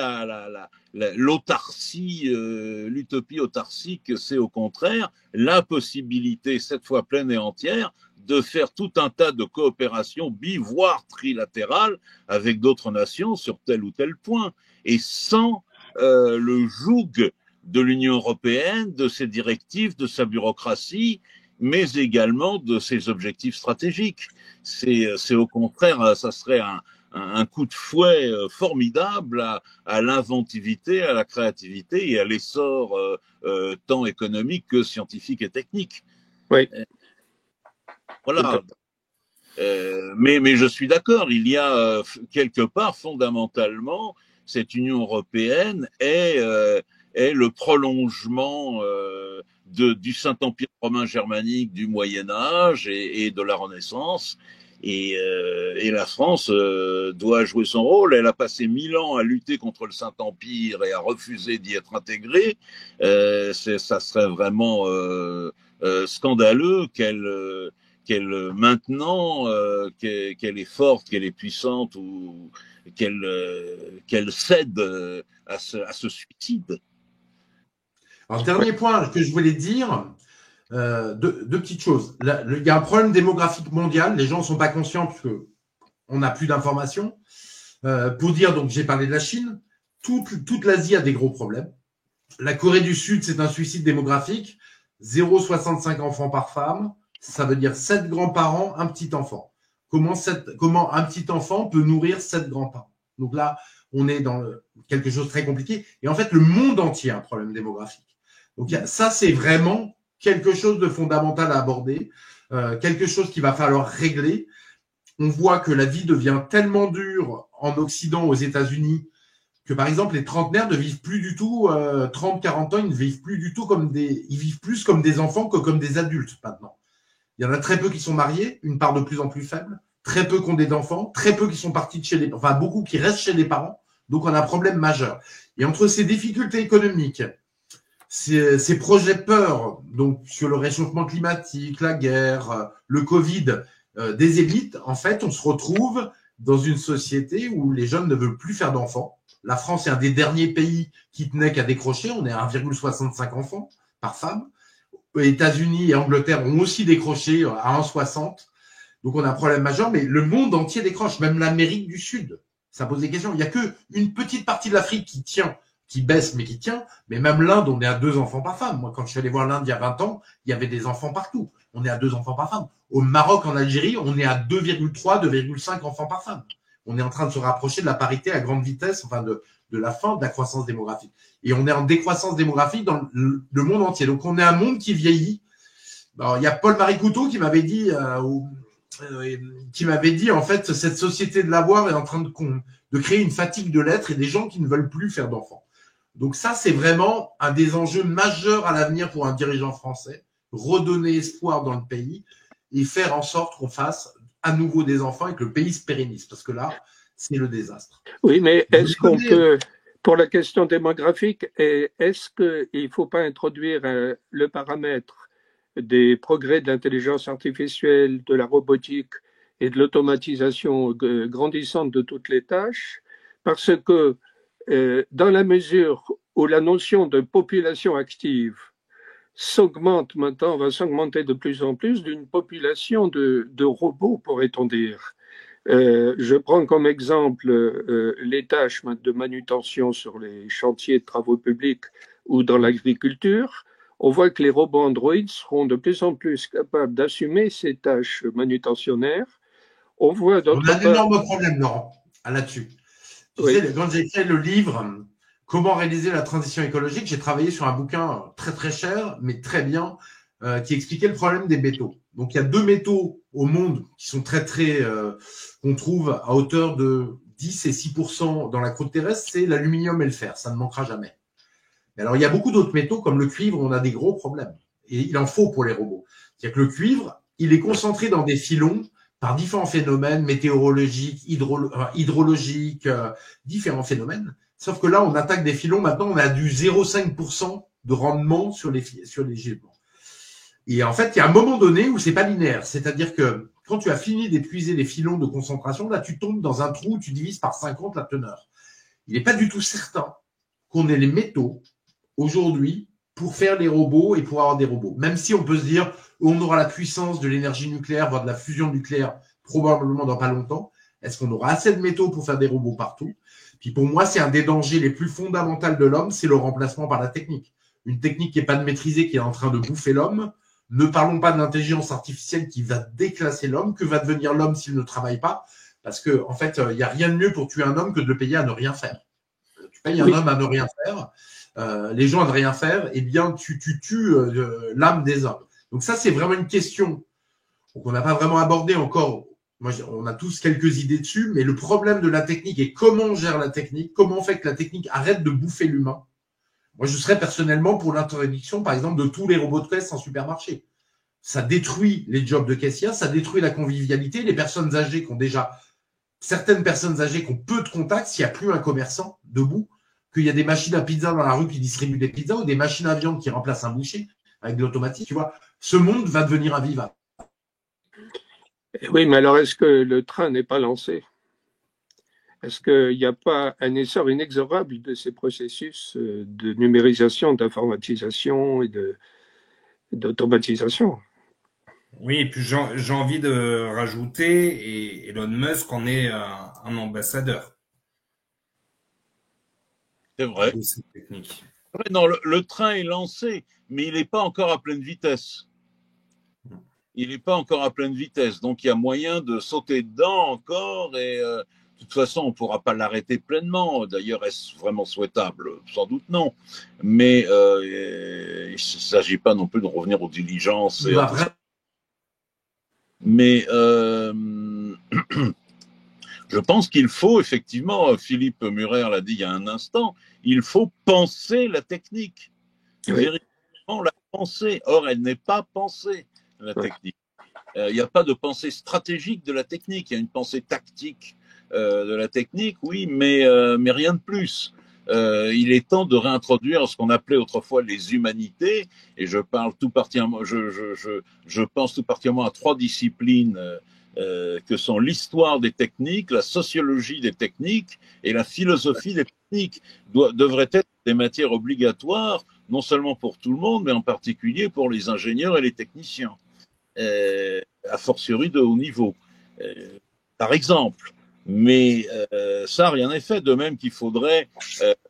l'autarcie, l'utopie autarcique, c'est au contraire la possibilité, cette fois pleine et entière, de faire tout un tas de coopérations voire trilatérales avec d'autres nations sur tel ou tel point, et sans le joug de l'Union européenne, de ses directives, de sa bureaucratie, mais également de ses objectifs stratégiques. C'est au contraire, ça serait un coup de fouet formidable à l'inventivité, à la créativité et à l'essor tant économique que scientifique et technique. Oui. Voilà. Mais je suis d'accord, il y a quelque part, fondamentalement, cette Union européenne est le prolongement du Saint-Empire romain germanique du Moyen-Âge et de la Renaissance. Et la France doit jouer son rôle. Elle a passé 1000 ans à lutter contre le Saint-Empire et à refuser d'y être intégrée. Ça serait vraiment scandaleux qu'elle maintenant, qu'elle est forte, qu'elle est puissante ou qu'elle cède à ce suicide. Alors, dernier point que je voulais dire, deux petites choses. Il y a un problème démographique mondial. Les gens ne sont pas conscients parce qu'on n'a plus d'informations. Pour dire, donc, j'ai parlé de la Chine. Toute l'Asie a des gros problèmes. La Corée du Sud, c'est un suicide démographique. 0,65 enfants par femme. Ça veut dire 7 grands-parents, un petit enfant. Comment un petit enfant peut nourrir 7 grands-parents? Donc là, on est dans quelque chose de très compliqué. Et en fait, le monde entier a un problème démographique. Donc ça, c'est vraiment quelque chose de fondamental à aborder, quelque chose qu'il va falloir régler. On voit que la vie devient tellement dure en Occident, aux États-Unis, que par exemple, les trentenaires ne vivent plus du tout, 30-40 ans, ils ne vivent plus du tout ils vivent plus comme des enfants que comme des adultes maintenant. Il y en a très peu qui sont mariés, une part de plus en plus faible, très peu qui ont des enfants, très peu qui sont partis de chez les parents, enfin beaucoup qui restent chez les parents. Donc on a un problème majeur. Et entre ces difficultés économiques, ces projets peurs, donc sur le réchauffement climatique, la guerre, le Covid, des élites, en fait, on se retrouve dans une société où les jeunes ne veulent plus faire d'enfants. La France est un des derniers pays qui tenait qu'à décrocher. On est à 1,65 enfants par femme. Les États-Unis et Angleterre ont aussi décroché à 1,60. Donc on a un problème majeur, mais le monde entier décroche, même l'Amérique du Sud. Ça pose des questions. Il n'y a qu'une petite partie de l'Afrique qui tient, qui baisse, mais qui tient. Mais même l'Inde, on est à 2 enfants par femme. Moi, quand je suis allé voir l'Inde il y a 20 ans, il y avait des enfants partout. On est à 2 enfants par femme. Au Maroc, en Algérie, on est à 2,3, 2,5 enfants par femme. On est en train de se rapprocher de la parité à grande vitesse, enfin de la fin de la croissance démographique. Et on est en décroissance démographique dans le monde entier. Donc, on est un monde qui vieillit. Alors, il y a Paul-Marie Couteau qui m'avait dit, en fait, cette société de l'avoir est en train de créer une fatigue de l'être et des gens qui ne veulent plus faire d'enfants. Donc ça, c'est vraiment un des enjeux majeurs à l'avenir pour un dirigeant français, redonner espoir dans le pays et faire en sorte qu'on fasse à nouveau des enfants et que le pays se pérennise, parce que là, c'est le désastre. Oui, mais est-ce qu'on peut, pour la question démographique, est-ce qu'il ne faut pas introduire le paramètre des progrès de l'intelligence artificielle, de la robotique et de l'automatisation grandissante de toutes les tâches, parce que dans la mesure où la notion de population active s'augmente maintenant, va s'augmenter de plus en plus d'une population de robots, pourrait-on dire. Je prends comme exemple les tâches de manutention sur les chantiers de travaux publics ou dans l'agriculture. On voit que les robots Android seront de plus en plus capables d'assumer ces tâches manutentionnaires. On voit d'autre part… On a un énorme problème, Laurent, là-dessus. Tu sais, quand j'ai fait le livre « Comment réaliser la transition écologique », j'ai travaillé sur un bouquin très très cher, mais très bien, qui expliquait le problème des métaux. Donc, il y a 2 métaux au monde qui sont très très… qu'on trouve à hauteur de 10 et 6% dans la croûte terrestre, c'est l'aluminium et le fer. Ça ne manquera jamais. Mais alors, il y a beaucoup d'autres métaux, comme le cuivre, on a des gros problèmes. Et il en faut pour les robots. C'est-à-dire que le cuivre, il est concentré dans des filons par différents phénomènes météorologiques, hydrologiques, différents phénomènes. Sauf que là, on attaque des filons. Maintenant, on a du 0,5% de rendement sur les gisements. Et en fait, il y a un moment donné où c'est pas linéaire. C'est-à-dire que quand tu as fini d'épuiser les filons de concentration, là, tu tombes dans un trou où tu divises par 50 la teneur. Il n'est pas du tout certain qu'on ait les métaux aujourd'hui pour faire les robots et pour avoir des robots. Même si on peut se dire, on aura la puissance de l'énergie nucléaire, voire de la fusion nucléaire, probablement dans pas longtemps. Est-ce qu'on aura assez de métaux pour faire des robots partout? Puis pour moi, c'est un des dangers les plus fondamentaux de l'homme, c'est le remplacement par la technique. Une technique qui n'est pas maîtrisée, qui est en train de bouffer l'homme. Ne parlons pas de l'intelligence artificielle qui va déclasser l'homme. Que va devenir l'homme s'il ne travaille pas? Parce que, en fait, il n'y a rien de mieux pour tuer un homme que de le payer à ne rien faire. Tu payes un homme à ne rien faire. Les gens à ne rien faire, eh bien, tu tues l'âme des hommes. Donc ça, c'est vraiment une question qu'on n'a pas vraiment abordée encore. Moi, on a tous quelques idées dessus, mais le problème de la technique est comment on gère la technique, comment on fait que la technique arrête de bouffer l'humain. Moi, je serais personnellement pour l'interdiction, par exemple, de tous les robots de caisse en supermarché. Ça détruit les jobs de caissière, ça détruit la convivialité. Les personnes âgées qui ont déjà, certaines personnes âgées qui ont peu de contacts, s'il n'y a plus un commerçant debout, qu'il y a des machines à pizza dans la rue qui distribuent des pizzas ou des machines à viande qui remplacent un boucher avec de l'automatique, tu vois, ce monde va devenir invivable. Oui, mais alors est-ce que le train n'est pas lancé? Est-ce qu'il n'y a pas un essor inexorable de ces processus de numérisation, d'informatisation et d'automatisation? Oui, et puis j'ai envie de rajouter, et Elon Musk en est un ambassadeur. C'est vrai. De cette technique. Non, le train est lancé, mais il n'est pas encore à pleine vitesse. Il n'est pas encore à pleine vitesse, donc il y a moyen de sauter dedans encore. Et de toute toute façon, on ne pourra pas l'arrêter pleinement. D'ailleurs, est-ce vraiment souhaitable? Sans doute non. Mais il ne s'agit pas non plus de revenir aux diligences. Mais je pense qu'il faut, effectivement, Philippe Murer l'a dit il y a un instant, il faut penser la technique. Véritablement la penser. Or, elle n'est pas pensée, la technique. Il n'y a pas de pensée stratégique de la technique, il y a une pensée tactique de la technique, oui, mais rien de plus. Il est temps de réintroduire ce qu'on appelait autrefois les humanités, et je pense tout particulièrement à 3 disciplines que sont l'histoire des techniques, la sociologie des techniques et la philosophie des techniques. Devraient être des matières obligatoires, non seulement pour tout le monde, mais en particulier pour les ingénieurs et les techniciens. A fortiori de haut niveau, par exemple. Mais ça, rien n'est fait. De même qu'il faudrait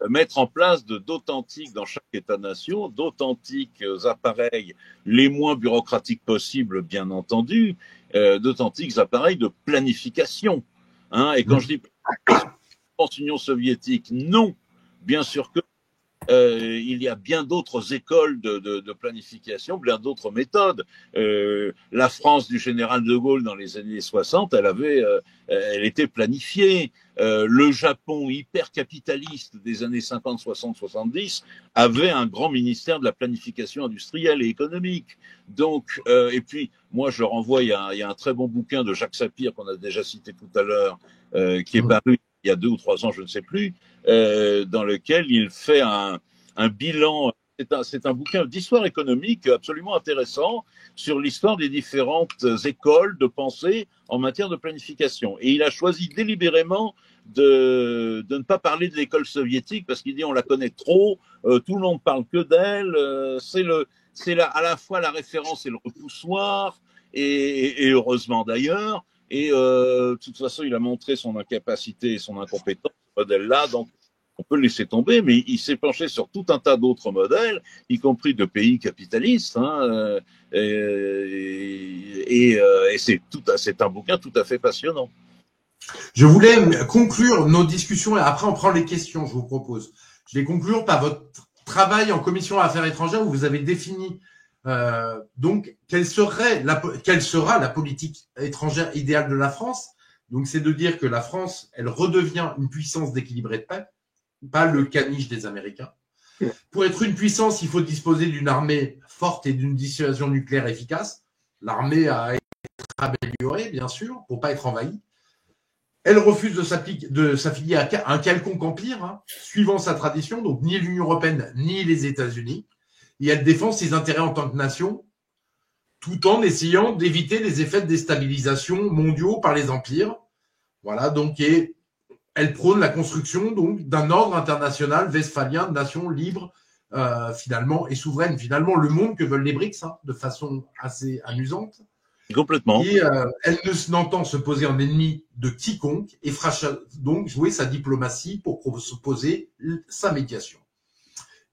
mettre en place d'authentiques, dans chaque État-nation, d'authentiques appareils, les moins bureaucratiques possibles, bien entendu, d'authentiques appareils de planification. Hein, et quand je dis Union soviétique, non, bien sûr que il y a bien d'autres écoles de planification, bien d'autres méthodes. La France du général de Gaulle dans les années 60, elle était planifiée. Le Japon hyper capitaliste des années 50, 60, 70 avait un grand ministère de la planification industrielle et économique. Donc, et puis, moi, je renvoie, il y a un très bon bouquin de Jacques Sapir qu'on a déjà cité tout à l'heure, qui est paru il y a 2 ou 3 ans, je ne sais plus, dans lequel il fait un bilan. C'est un bouquin d'histoire économique absolument intéressant sur l'histoire des différentes écoles de pensée en matière de planification. Et il a choisi délibérément de ne pas parler de l'école soviétique parce qu'il dit on la connaît trop, tout le monde parle que d'elle, c'est à la fois la référence et le repoussoir, et heureusement d'ailleurs. Et de toute façon, il a montré son incapacité et son incompétence, ce modèle-là, donc on peut le laisser tomber, mais il s'est penché sur tout un tas d'autres modèles, y compris de pays capitalistes, hein, et c'est un bouquin tout à fait passionnant. Je voulais conclure nos discussions, et après on prend les questions, je vous propose. Je vais conclure par votre travail en commission affaires étrangères, où vous avez défini donc quelle sera la politique étrangère idéale de la France. Donc c'est de dire que la France, elle redevient une puissance d'équilibre et de paix, pas le caniche des Américains. Pour être une puissance, il faut disposer d'une armée forte et d'une dissuasion nucléaire efficace. L'armée a été améliorée, bien sûr, pour pas être envahie. Elle refuse de s'affilier à un quelconque empire, hein, suivant sa tradition, donc ni l'Union européenne ni les États-Unis. Et elle défend ses intérêts en tant que nation, tout en essayant d'éviter les effets de déstabilisation mondiaux par les empires. Voilà, donc, et elle prône la construction donc d'un ordre international westphalien de nations libres, finalement, et souveraines. Finalement, le monde que veulent les BRICS, hein, de façon assez amusante. Complètement. Et elle n'entend se poser en ennemi de quiconque et fera donc jouer sa diplomatie pour proposer sa médiation.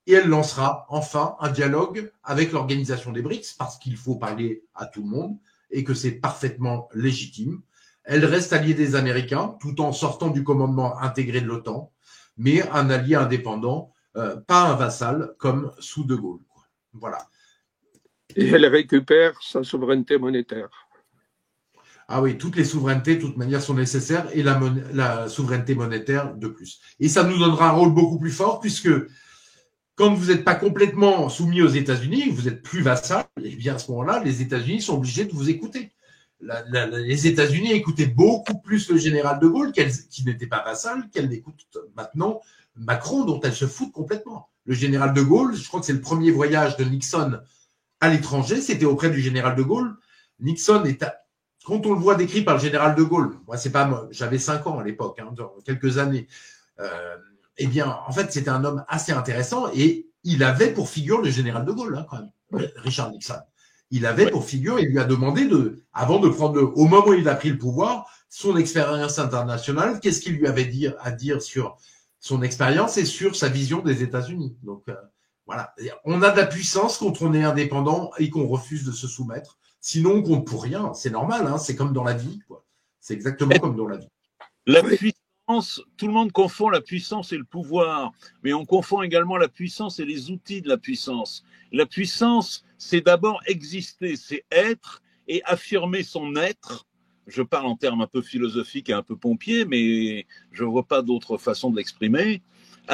Et elle lancera enfin un dialogue avec l'organisation des BRICS parce qu'il faut parler à tout le monde et que c'est parfaitement légitime. Elle reste alliée des Américains tout en sortant du commandement intégré de l'OTAN, mais un allié indépendant, pas un vassal comme sous De Gaulle. Voilà. Et elle récupère sa souveraineté monétaire. Ah oui, toutes les souverainetés, de toute manière, sont nécessaires et la souveraineté monétaire de plus. Et ça nous donnera un rôle beaucoup plus fort puisque quand vous n'êtes pas complètement soumis aux États-Unis, vous êtes plus vassal, et bien à ce moment-là, les États-Unis sont obligés de vous écouter. Les États-Unis écoutaient beaucoup plus le général de Gaulle, qui n'était pas vassal, qu'elle écoute maintenant Macron, dont elle se fout complètement. Le général de Gaulle, je crois que c'est le premier voyage de Nixon à l'étranger, c'était auprès du général de Gaulle. Nixon quand on le voit décrit par le général de Gaulle, moi j'avais 5 ans à l'époque, hein, dans quelques années. Eh bien, en fait, c'était un homme assez intéressant et il avait pour figure le général de Gaulle, hein, quand même, Richard Nixon. Il avait pour figure, il lui a demandé avant de prendre au moment où il a pris le pouvoir, son expérience internationale, qu'est-ce qu'il lui avait à dire sur son expérience et sur sa vision des États-Unis. Donc, voilà. On a de la puissance quand on est indépendant et qu'on refuse de se soumettre. Sinon, on compte pour rien. C'est normal, hein, c'est comme dans la vie, quoi. C'est exactement comme dans la vie. La puissance tout le monde confond la puissance et le pouvoir, mais on confond également la puissance et les outils de la puissance. La puissance, c'est d'abord exister, c'est être et affirmer son être. Je parle en termes un peu philosophiques et un peu pompiers, mais je ne vois pas d'autre façon de l'exprimer.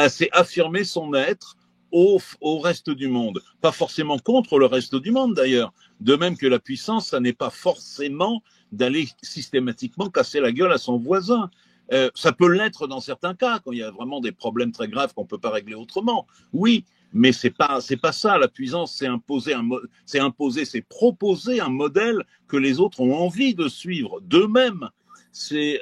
C'est affirmer son être au reste du monde. Pas forcément contre le reste du monde, d'ailleurs. De même que la puissance, ça n'est pas forcément d'aller systématiquement casser la gueule à son voisin. Ça peut l'être dans certains cas, quand il y a vraiment des problèmes très graves qu'on ne peut pas régler autrement. Oui, mais c'est pas ça. La puissance, c'est proposer un modèle que les autres ont envie de suivre d'eux-mêmes. C'est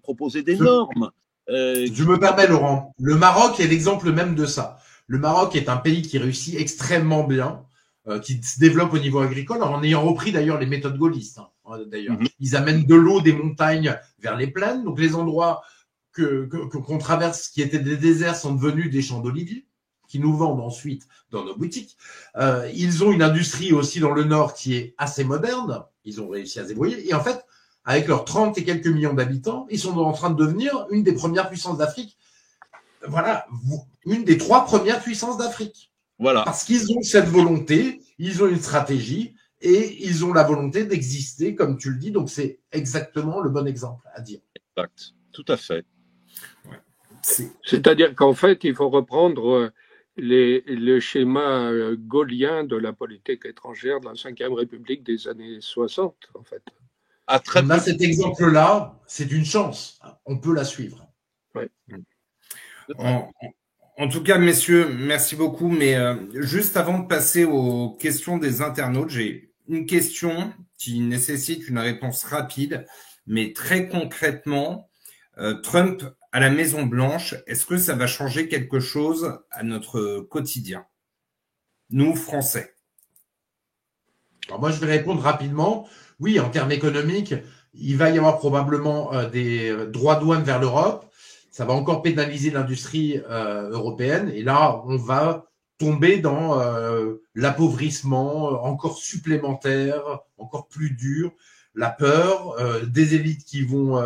proposer des normes. Je me permets, Laurent. Le Maroc est l'exemple même de ça. Le Maroc est un pays qui réussit extrêmement bien, qui se développe au niveau agricole, en ayant repris d'ailleurs les méthodes gaullistes. D'ailleurs, ils amènent de l'eau des montagnes vers les plaines. Donc les endroits qu'on traverse, qui étaient des déserts, sont devenus des champs d'oliviers, qui nous vendent ensuite dans nos boutiques. Ils ont une industrie aussi dans le nord qui est assez moderne. Ils ont réussi à se débrouiller. Et en fait, avec leurs 30 et quelques millions d'habitants, ils sont en train de devenir une des premières puissances d'Afrique. Voilà, une des 3 premières puissances d'Afrique. Voilà. Parce qu'ils ont cette volonté, ils ont une stratégie et ils ont la volonté d'exister, comme tu le dis. Donc, c'est exactement le bon exemple à dire. Exact, tout à fait. Ouais. C'est-à-dire qu'en fait, il faut reprendre le schéma gaullien de la politique étrangère de la Ve République des années 60, en fait. On a cet exemple-là, c'est une chance. On peut la suivre. Ouais. En tout cas, messieurs, merci beaucoup. Mais juste avant de passer aux questions des internautes, j'ai une question qui nécessite une réponse rapide, mais très concrètement, Trump à la Maison-Blanche, est-ce que ça va changer quelque chose à notre quotidien, nous, Français? Alors moi, je vais répondre rapidement. Oui, en termes économiques, il va y avoir probablement des droits douanes vers l'Europe. Ça va encore pénaliser l'industrie européenne. Et là, on va tomber dans l'appauvrissement encore supplémentaire, encore plus dur, la peur, des élites qui vont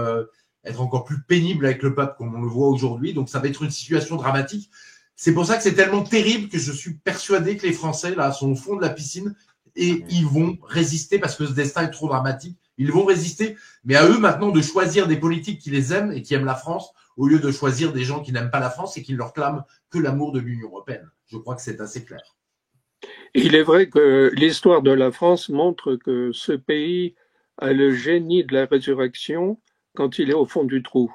être encore plus pénibles avec le peuple comme on le voit aujourd'hui. Donc, ça va être une situation dramatique. C'est pour ça que c'est tellement terrible que je suis persuadé que les Français, là, sont au fond de la piscine et ils vont résister parce que ce destin est trop dramatique. Ils vont résister, mais à eux maintenant de choisir des politiques qui les aiment et qui aiment la France au lieu de choisir des gens qui n'aiment pas la France et qui leur clament que l'amour de l'Union européenne. Je crois que c'est assez clair. Il est vrai que l'histoire de la France montre que ce pays a le génie de la résurrection quand il est au fond du trou.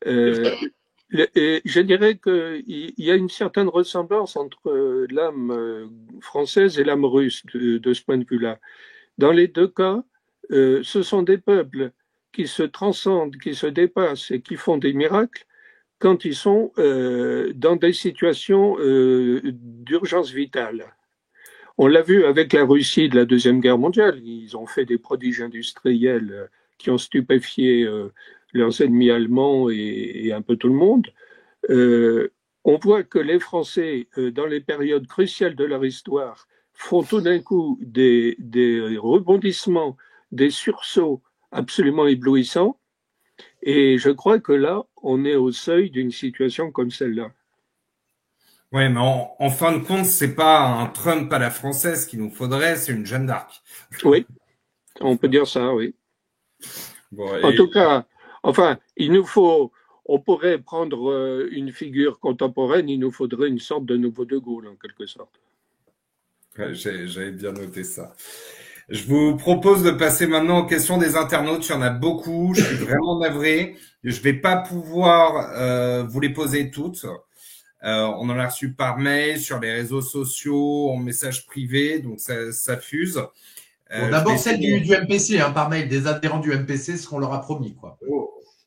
Et je dirais qu'il y a une certaine ressemblance entre l'âme française et l'âme russe de ce point de vue-là. Dans les deux cas, ce sont des peuples qui se transcendent, qui se dépassent et qui font des miracles quand ils sont dans des situations d'urgence vitale. On l'a vu avec la Russie de la Deuxième Guerre mondiale. Ils ont fait des prodiges industriels qui ont stupéfié leurs ennemis allemands et un peu tout le monde. On voit que les Français, dans les périodes cruciales de leur histoire, font tout d'un coup des rebondissements, des sursauts absolument éblouissants. Et je crois que là, on est au seuil d'une situation comme celle-là. Oui, mais en fin de compte, c'est pas un Trump à la française qu'il nous faudrait, c'est une Jeanne d'Arc. Oui, on peut dire ça, oui. Bon, en tout cas, enfin, on pourrait prendre une figure contemporaine, il nous faudrait une sorte de nouveau De Gaulle, en quelque sorte. Ouais, j'avais bien noté ça. Je vous propose de passer maintenant aux questions des internautes. Il y en a beaucoup. Je suis vraiment navré. Je vais pas pouvoir vous les poser toutes. On en a reçu par mail, sur les réseaux sociaux, en message privé, donc ça fuse. Bon, d'abord celle du MPC, par mail, des adhérents du MPC, ce qu'on leur a promis, quoi.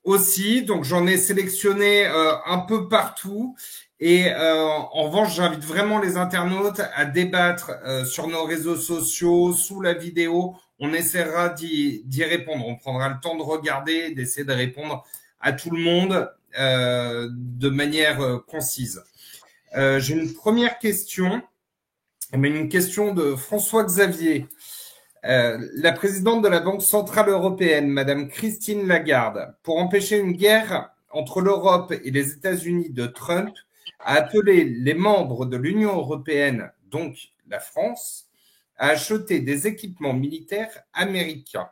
Aussi, donc j'en ai sélectionné un peu partout. Et en revanche, j'invite vraiment les internautes à débattre sur nos réseaux sociaux, sous la vidéo. On essaiera d'y répondre. On prendra le temps de regarder, d'essayer de répondre à tout le monde de manière concise. J'ai une première question, mais une question de François Xavier. La présidente de la Banque Centrale Européenne, Madame Christine Lagarde, pour empêcher une guerre entre l'Europe et les États-Unis de Trump a appelé les membres de l'Union européenne, donc la France, à acheter des équipements militaires américains.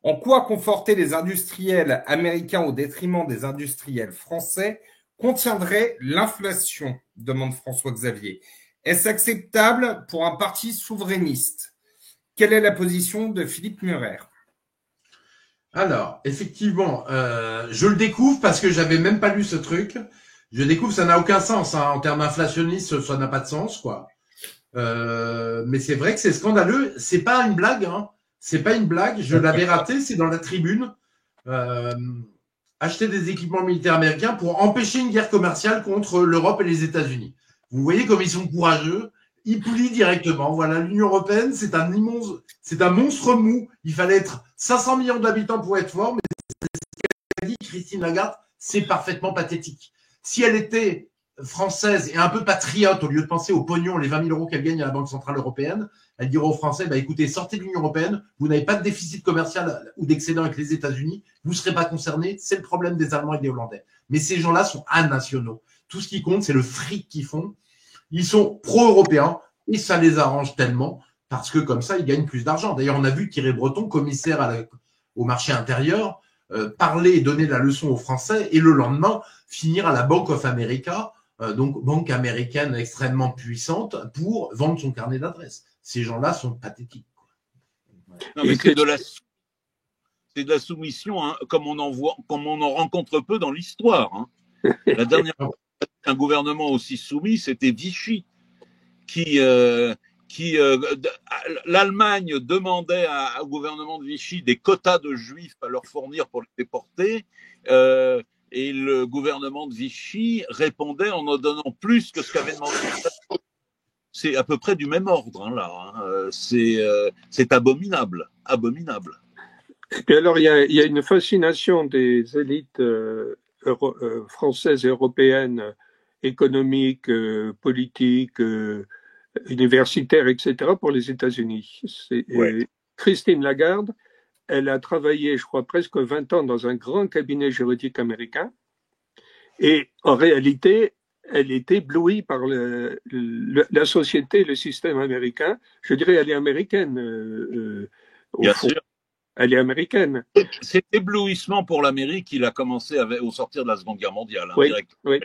En quoi conforter les industriels américains au détriment des industriels français contiendrait l'inflation, demande François-Xavier. Est-ce acceptable pour un parti souverainiste? Quelle est la position de Philippe Murer? Alors, effectivement, je le découvre parce que j'avais même pas lu ce truc. Je découvre, ça n'a aucun sens, hein. En termes inflationnistes, ça n'a pas de sens, quoi. Mais c'est vrai que c'est scandaleux. C'est pas une blague, hein. C'est pas une blague. Je l'avais raté. C'est dans la Tribune. Acheter des équipements militaires américains pour empêcher une guerre commerciale contre l'Europe et les États-Unis. Vous voyez comme ils sont courageux. Ils plient directement. Voilà, l'Union européenne, c'est un monstre mou. Il fallait être 500 millions d'habitants pour être fort, mais ce qu'a dit Christine Lagarde, c'est parfaitement pathétique. Si elle était française et un peu patriote, au lieu de penser au pognon, les 20 000 euros qu'elle gagne à la Banque Centrale Européenne, elle dirait aux Français, bah, écoutez, sortez de l'Union Européenne, vous n'avez pas de déficit commercial ou d'excédent avec les États-Unis, vous ne serez pas concernés, c'est le problème des Allemands et des Hollandais. Mais ces gens-là sont anationaux. Tout ce qui compte, c'est le fric qu'ils font. Ils sont pro-européens et ça les arrange tellement parce que comme ça, ils gagnent plus d'argent. D'ailleurs, on a vu Thierry Breton, commissaire au marché intérieur, parler et donner la leçon aux Français et le lendemain, finir à la Bank of America, donc banque américaine extrêmement puissante, pour vendre son carnet d'adresses. Ces gens-là sont pathétiques. Non, mais c'est de la soumission, hein, comme on en rencontre peu dans l'histoire. Hein. La dernière fois qu'un gouvernement aussi soumis, c'était Vichy, l'Allemagne demandait au gouvernement de Vichy des quotas de juifs à leur fournir pour les déporter, et le gouvernement de Vichy répondait en donnant plus que ce qu'avait demandé. C'est à peu près du même ordre, hein, là. Hein. C'est abominable, abominable. Et puis alors, il y a une fascination des élites françaises et européennes, économiques, politiques, universitaires, etc., pour les États-Unis. Ouais. Christine Lagarde, elle a travaillé, je crois, presque 20 ans dans un grand cabinet juridique américain. Et en réalité, elle est éblouie par la société, le système américain. Je dirais, elle est américaine. Bien sûr. Elle est américaine. Cet éblouissement pour l'Amérique, il a commencé au sortir de la Seconde Guerre mondiale. Hein, oui, oui.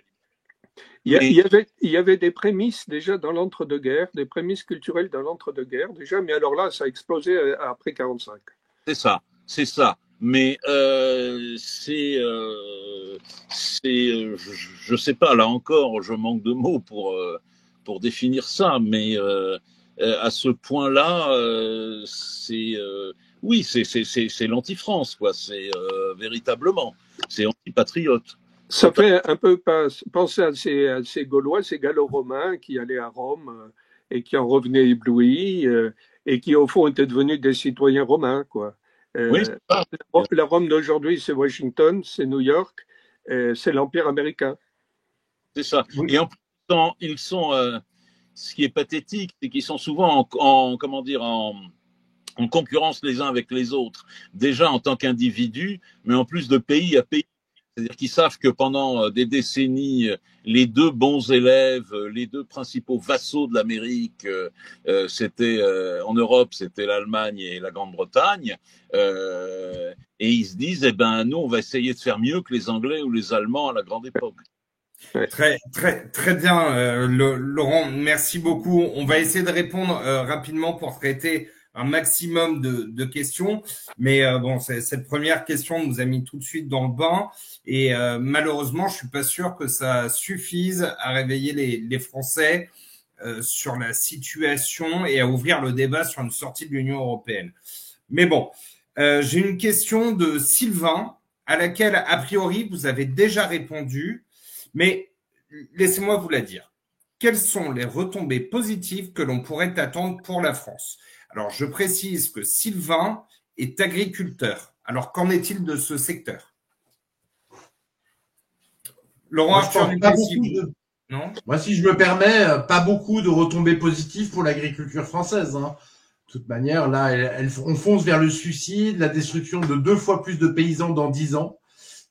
Il y avait des prémices déjà dans l'entre-deux-guerres, des prémices culturelles dans l'entre-deux-guerres déjà, mais alors là, ça a explosé après 1945. C'est ça. Mais je sais pas, là encore, je manque de mots pour définir ça, mais à ce point-là, oui, c'est l'anti-France, quoi. C'est véritablement, c'est anti-patriote. Ça fait un peu penser à ces Gaulois, ces Gallo-Romains qui allaient à Rome et qui en revenaient éblouis et qui, au fond, étaient devenus des citoyens romains, quoi. Oui, la Rome d'aujourd'hui, c'est Washington, c'est New York, c'est l'Empire américain. C'est ça. Oui. Et en plus, ils sont ce qui est pathétique, c'est qu'ils sont souvent en concurrence les uns avec les autres, déjà en tant qu'individus, mais en plus de pays à pays. C'est-à-dire qu'ils savent que pendant des décennies, les deux bons élèves, les deux principaux vassaux de l'Amérique, c'était en Europe, c'était l'Allemagne et la Grande-Bretagne, et ils se disent, eh ben nous, on va essayer de faire mieux que les Anglais ou les Allemands à la grande époque. Très, très, très bien, Laurent. Merci beaucoup. On va essayer de répondre rapidement pour traiter un maximum de questions. Mais bon, cette première question nous a mis tout de suite dans le bain. Et malheureusement, je suis pas sûr que ça suffise à réveiller les Français sur la situation et à ouvrir le débat sur une sortie de l'Union européenne. Mais bon, j'ai une question de Sylvain à laquelle, a priori, vous avez déjà répondu. Mais laissez-moi vous la dire. Quelles sont les retombées positives que l'on pourrait attendre pour la France? Alors, je précise que Sylvain est agriculteur. Alors, qu'en est-il de ce secteur? Laurent Arthur Duplessis. Non ? Moi, si je me permets, pas beaucoup de retombées positives pour l'agriculture française. Hein. De toute manière, là, on fonce vers le suicide, la destruction de 2 fois plus de paysans dans 10 ans.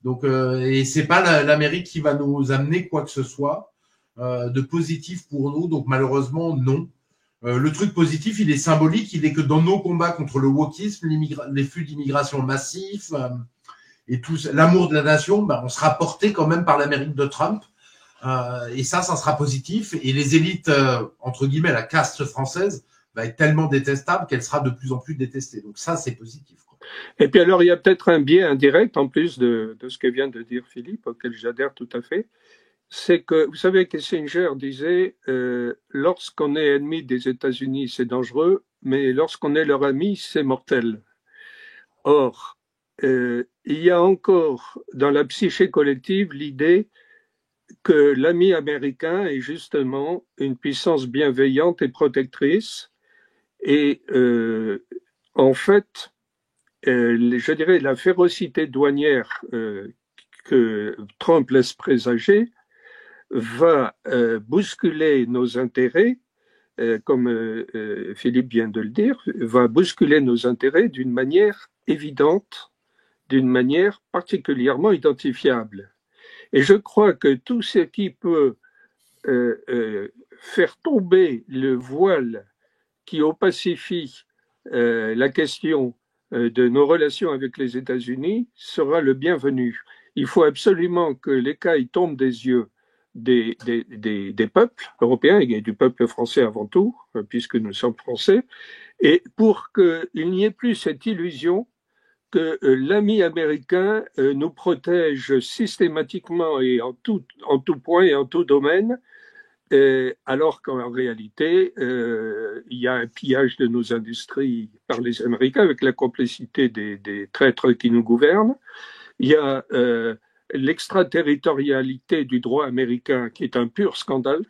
Donc, et c'est pas l'Amérique qui va nous amener quoi que ce soit de positif pour nous. Donc, malheureusement, non. Le truc positif, il est symbolique. Il est que dans nos combats contre le wokisme, les flux d'immigration massifs et tout l'amour de la nation, on sera porté quand même par l'Amérique de Trump. Et ça sera positif. Et les élites, entre guillemets, la caste française va être tellement détestable qu'elle sera de plus en plus détestée. Donc ça, c'est positif, quoi. Et puis alors, il y a peut-être un biais indirect, en plus de ce que vient de dire Philippe, auquel j'adhère tout à fait. C'est que, vous savez, Kissinger disait lorsqu'on est ennemi des États-Unis, c'est dangereux, mais lorsqu'on est leur ami, c'est mortel. Or, il y a encore dans la psyché collective l'idée que l'ami américain est justement une puissance bienveillante et protectrice. Et en fait, je dirais la férocité douanière que Trump laisse présager va bousculer nos intérêts, comme Philippe vient de le dire, va bousculer nos intérêts d'une manière évidente, d'une manière particulièrement identifiable. Et je crois que tout ce qui peut faire tomber le voile qui opacifie la question de nos relations avec les États-Unis sera le bienvenu. Il faut absolument que l'écaille tombe des yeux des peuples européens et du peuple français avant tout, puisque nous sommes français, et pour qu'il n'y ait plus cette illusion que l'ami américain nous protège systématiquement et en tout point et en tout domaine, alors qu'en réalité, il y a un pillage de nos industries par les Américains avec la complicité des traîtres qui nous gouvernent. Il y a l'extraterritorialité du droit américain qui est un pur scandale,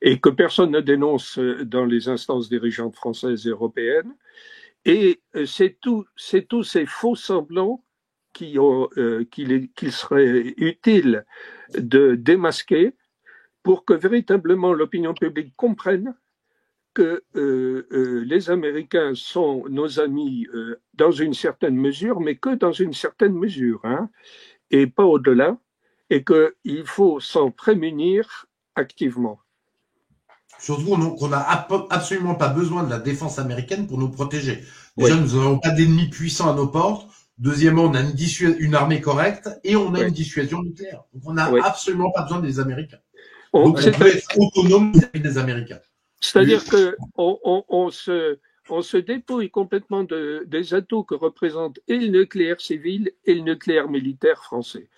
et que personne ne dénonce dans les instances dirigeantes françaises et européennes. Et c'est tous ces faux semblants qu'il serait utile de démasquer pour que véritablement l'opinion publique comprenne que les Américains sont nos amis dans une certaine mesure, mais que dans une certaine mesure, hein, et pas au-delà, et qu'il faut s'en prémunir activement. Surtout qu'on n'a absolument pas besoin de la défense américaine pour nous protéger. Déjà, nous n'avons pas d'ennemis puissants à nos portes. Deuxièmement, on a une armée correcte et on a une dissuasion nucléaire. Donc, on n'a absolument pas besoin des Américains. Donc, on peut être autonome vis-à-vis des Américains. C'est-à-dire qu'on se dépouille complètement des atouts que représentent et le nucléaire civil et le nucléaire militaire français.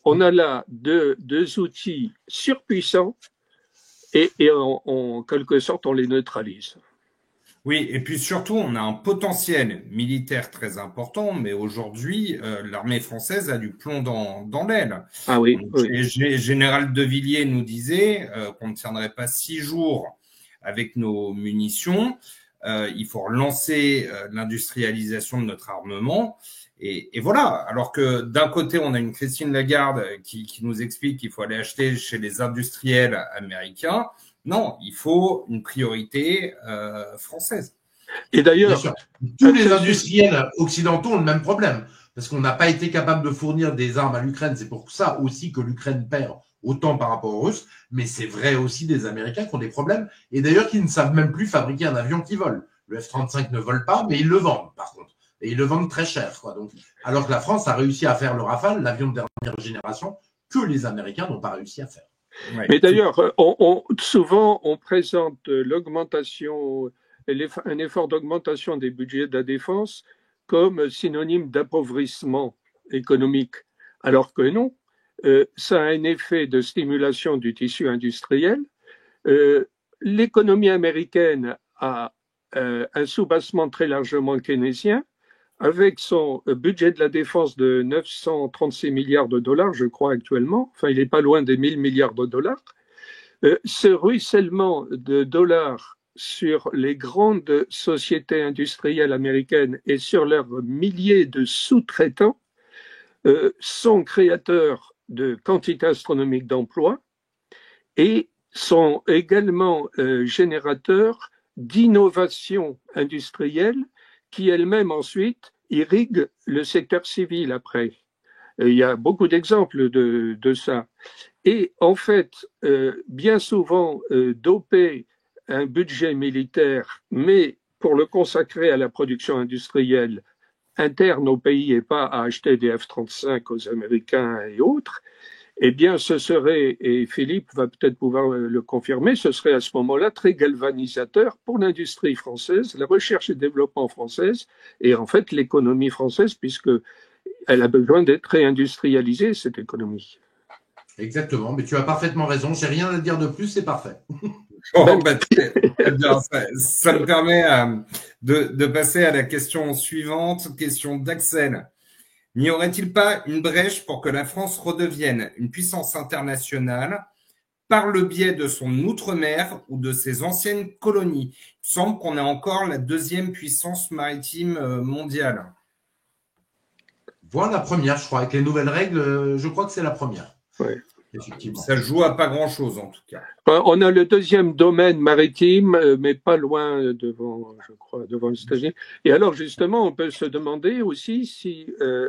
On a là deux outils surpuissants et en quelque sorte, on les neutralise. Oui, et puis surtout, on a un potentiel militaire très important, mais aujourd'hui, l'armée française a du plomb dans l'aile. Ah oui, Général de Villiers nous disait qu'on ne tiendrait pas 6 jours avec nos munitions. Il faut relancer l'industrialisation de notre armement. Et voilà, alors que d'un côté, on a une Christine Lagarde qui nous explique qu'il faut aller acheter chez les industriels américains. Non, il faut une priorité française. Et d'ailleurs, tous les industriels occidentaux ont le même problème, parce qu'on n'a pas été capable de fournir des armes à l'Ukraine. C'est pour ça aussi que l'Ukraine perd autant par rapport aux Russes, mais c'est vrai aussi des Américains qui ont des problèmes, et d'ailleurs qui ne savent même plus fabriquer un avion qui vole. Le F-35 ne vole pas, mais ils le vendent par contre. Et ils le vendent très cher, quoi. Donc, alors que la France a réussi à faire le Rafale, l'avion de dernière génération, que les Américains n'ont pas réussi à faire. Ouais. Mais d'ailleurs, souvent, on présente l'augmentation, un effort d'augmentation des budgets de la défense comme synonyme d'appauvrissement économique, alors que non. Ça a un effet de stimulation du tissu industriel. L'économie américaine a un soubassement très largement keynésien, avec son budget de la défense de 936 milliards de dollars, je crois actuellement, enfin il n'est pas loin des 1000 milliards de dollars, ce ruissellement de dollars sur les grandes sociétés industrielles américaines et sur leurs milliers de sous-traitants sont créateurs de quantités astronomiques d'emplois et sont également générateurs d'innovation industrielle qui elle-même ensuite irrigue le secteur civil après. Il y a beaucoup d'exemples de ça. Et en fait, bien souvent, doper un budget militaire, mais pour le consacrer à la production industrielle interne au pays et pas à acheter des F-35 aux Américains et autres, eh bien, ce serait, et Philippe va peut-être pouvoir le confirmer, ce serait à ce moment-là très galvanisateur pour l'industrie française, la recherche et développement française, et en fait l'économie française, puisque elle a besoin d'être réindustrialisée, cette économie. Exactement, mais tu as parfaitement raison. J'ai rien à dire de plus, c'est parfait. Bon, bah, très bien. Ça me permet de passer à la question suivante, question d'Axel. N'y aurait-il pas une brèche pour que la France redevienne une puissance internationale par le biais de son outre-mer ou de ses anciennes colonies? Il semble qu'on est encore la deuxième puissance maritime mondiale. Voilà la première, je crois. Avec les nouvelles règles, je crois que c'est la première. Oui. Effectivement. Ça joue à pas grand-chose, en tout cas. On a le deuxième domaine maritime, mais pas loin devant, je crois, devant les États-Unis. Et alors, justement, on peut se demander aussi si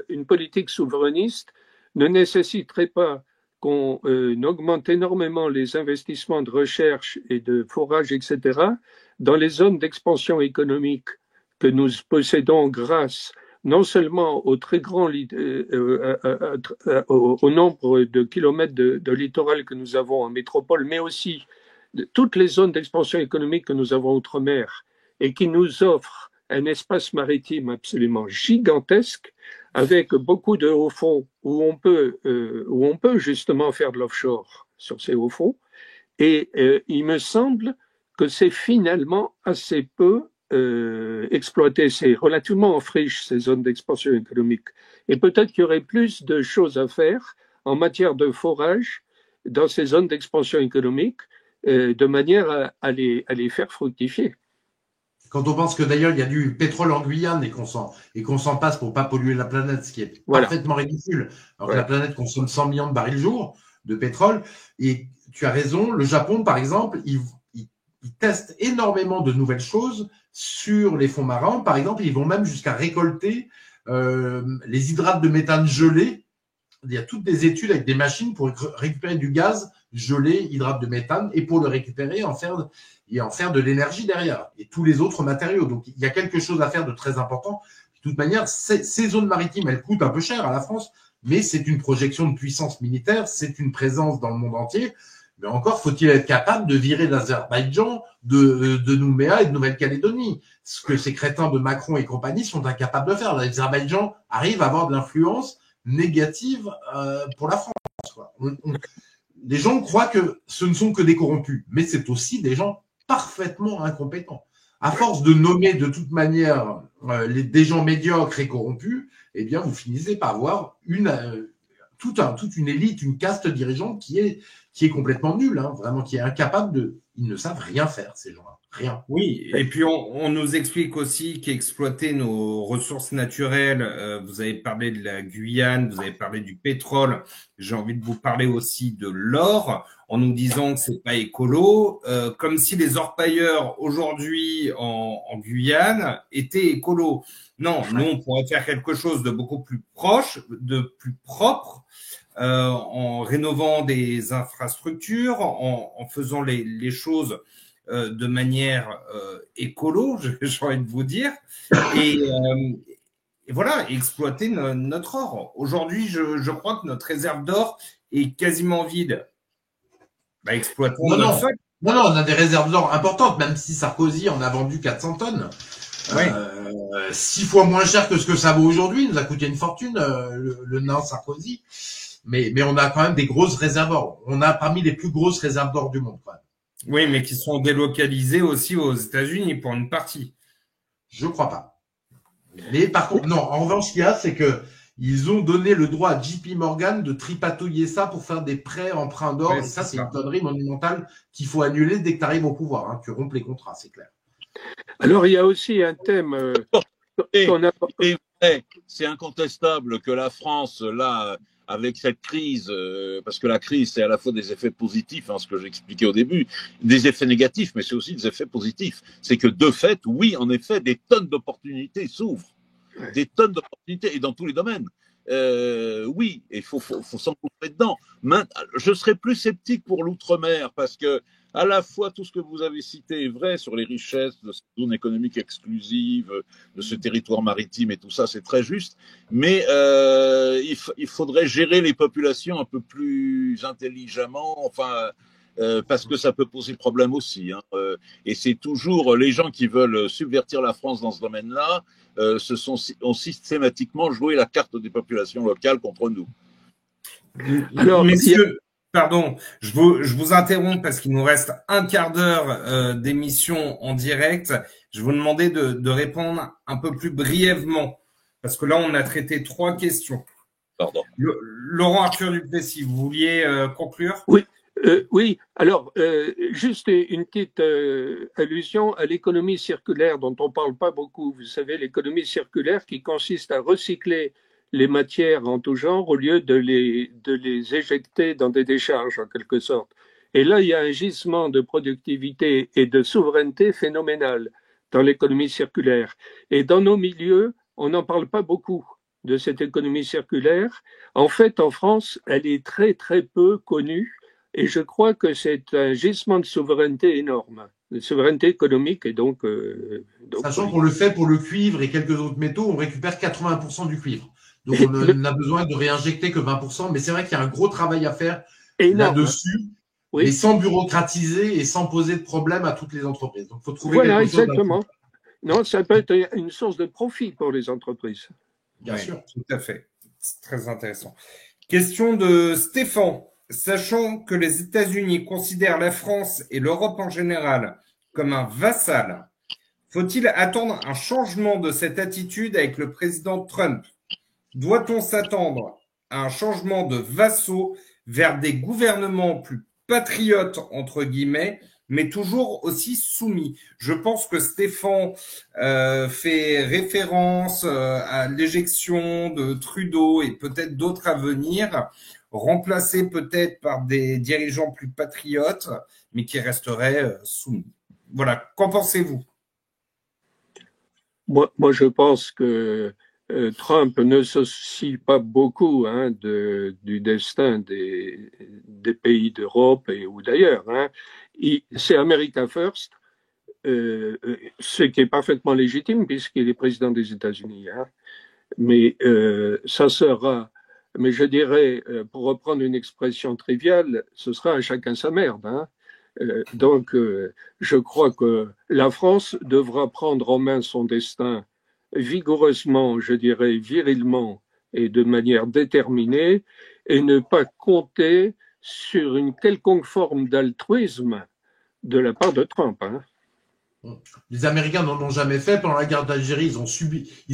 une politique souverainiste ne nécessiterait pas qu'on augmente énormément les investissements de recherche et de forage, etc., dans les zones d'expansion économique que nous possédons grâce non seulement au très grand au nombre de kilomètres de littoral que nous avons en métropole, mais aussi de toutes les zones d'expansion économique que nous avons outre-mer et qui nous offrent un espace maritime absolument gigantesque avec beaucoup de hauts fonds où on peut justement faire de l'offshore sur ces hauts fonds. Et il me semble que c'est finalement assez peu exploiter, c'est relativement en friche ces zones d'expansion économique. Et peut-être qu'il y aurait plus de choses à faire en matière de forage dans ces zones d'expansion économique de manière à les faire fructifier. Quand on pense que d'ailleurs il y a du pétrole en Guyane et qu'on s'en passe pour pas polluer la planète, ce qui est parfaitement ridicule, alors que la planète consomme 100 millions de barils jour de pétrole. Et tu as raison, le Japon par exemple, il teste énormément de nouvelles choses sur les fonds marins. Par exemple, ils vont même jusqu'à récolter les hydrates de méthane gelés. Il y a toutes des études avec des machines pour récupérer du gaz gelé, hydrate de méthane, et pour le récupérer et en faire de l'énergie derrière, et tous les autres matériaux. Donc, il y a quelque chose à faire de très important. De toute manière, ces zones maritimes, elles coûtent un peu cher à la France, mais c'est une projection de puissance militaire, c'est une présence dans le monde entier. Mais encore, faut-il être capable de virer l'Azerbaïdjan, de Nouméa et de Nouvelle-Calédonie. Ce que ces crétins de Macron et compagnie sont incapables de faire. L'Azerbaïdjan arrive à avoir de l'influence négative pour la France, quoi. Les gens croient que ce ne sont que des corrompus, mais c'est aussi des gens parfaitement incompétents. À force de nommer de toute manière des gens médiocres et corrompus, eh bien, vous finissez par avoir toute une élite, une caste dirigeante qui est complètement nulle, hein, vraiment, qui est incapable ils ne savent rien faire, ces gens-là. Rien. Oui, et puis on nous explique aussi qu'exploiter nos ressources naturelles, vous avez parlé de la Guyane, vous avez parlé du pétrole, j'ai envie de vous parler aussi de l'or, en nous disant que c'est pas écolo, comme si les orpailleurs aujourd'hui en Guyane étaient écolos. Non, nous on pourrait faire quelque chose de beaucoup plus proche, de plus propre, en rénovant des infrastructures, en faisant les choses de manière écolo, j'ai envie de vous dire, et voilà, exploiter notre or. Aujourd'hui, je crois que notre réserve d'or est quasiment vide. Bah, exploitons notre sol. Non, on a des réserves d'or importantes, même si Sarkozy en a vendu 400 tonnes. Oui. 6 fois moins cher que ce que ça vaut aujourd'hui. Il nous a coûté une fortune, le nain Sarkozy. Mais on a quand même des grosses réserves d'or. On a parmi les plus grosses réserves d'or du monde, quand même. Oui, mais qui sont délocalisés aussi aux États-Unis pour une partie. Je crois pas. Mais par contre, non, en revanche, ce qu'il y a, c'est que ils ont donné le droit à JP Morgan de tripatouiller ça pour faire des prêts emprunts d'or. Ouais, et ça, c'est une connerie monumentale qu'il faut annuler dès que tu arrives au pouvoir. Hein. Tu rompes les contrats, c'est clair. Alors, il y a aussi un thème qu'on a... C'est incontestable que la France, là, avec cette crise, parce que la crise, c'est à la fois des effets positifs, hein, ce que j'expliquais au début, des effets négatifs, mais c'est aussi des effets positifs. C'est que de fait, oui, en effet, des tonnes d'opportunités s'ouvrent. des tonnes d'opportunités et dans tous les domaines. Oui, il faut s'engouffrer dedans. Je serais plus sceptique pour l'outre-mer parce que à la fois tout ce que vous avez cité est vrai sur les richesses de cette zone économique exclusive, de ce territoire maritime et tout ça, c'est très juste. Mais il faudrait gérer les populations un peu plus intelligemment. Enfin. Parce que ça peut poser problème aussi. Hein. Et c'est toujours les gens qui veulent subvertir la France dans ce domaine-là, ont systématiquement joué la carte des populations locales contre nous. Alors, messieurs, pardon, je vous interromps parce qu'il nous reste un quart d'heure d'émission en direct. Je vais vous demander de répondre un peu plus brièvement parce que là, on a traité 3 questions. Pardon. Laurent Arthur Duplessis, vous vouliez conclure ? Oui. Oui, alors juste une petite allusion à l'économie circulaire dont on ne parle pas beaucoup. Vous savez, l'économie circulaire qui consiste à recycler les matières en tout genre au lieu de les éjecter dans des décharges en quelque sorte. Et là, il y a un gisement de productivité et de souveraineté phénoménal dans l'économie circulaire. Et dans nos milieux, on n'en parle pas beaucoup de cette économie circulaire. En fait, en France, elle est très très peu connue. Et je crois que c'est un gisement de souveraineté énorme, de souveraineté économique et donc sachant qu'on le fait pour le cuivre et quelques autres métaux, on récupère 80% du cuivre. Donc on n'a besoin de réinjecter que 20%, mais c'est vrai qu'il y a un gros travail à faire là-dessus, oui. Mais sans bureaucratiser et sans poser de problème à toutes les entreprises. Donc il faut trouver quelque chose. Exactement. Non, ça peut être une source de profit pour les entreprises. Bien sûr, tout à fait. C'est très intéressant. Question de Stéphane. Sachant que les États-Unis considèrent la France et l'Europe en général comme un vassal, faut-il attendre un changement de cette attitude avec le président Trump? Doit-on s'attendre à un changement de vassaux vers des gouvernements plus patriotes, entre guillemets, mais toujours aussi soumis? Je pense que Stéphane fait référence à l'éjection de Trudeau et peut-être d'autres à venir, remplacés peut-être par des dirigeants plus patriotes, mais qui resteraient soumis. Voilà, qu'en pensez-vous? Moi, je pense que Trump ne se soucie pas beaucoup du destin des pays d'Europe ou d'ailleurs. C'est America First, ce qui est parfaitement légitime puisqu'il est président des États-Unis. Mais ça sera... Mais je dirais, pour reprendre une expression triviale, ce sera à chacun sa merde. Donc, je crois que la France devra prendre en main son destin vigoureusement, je dirais virilement et de manière déterminée, et ne pas compter sur une quelconque forme d'altruisme de la part de Trump. Les Américains n'en ont jamais fait. Pendant la guerre d'Algérie, ils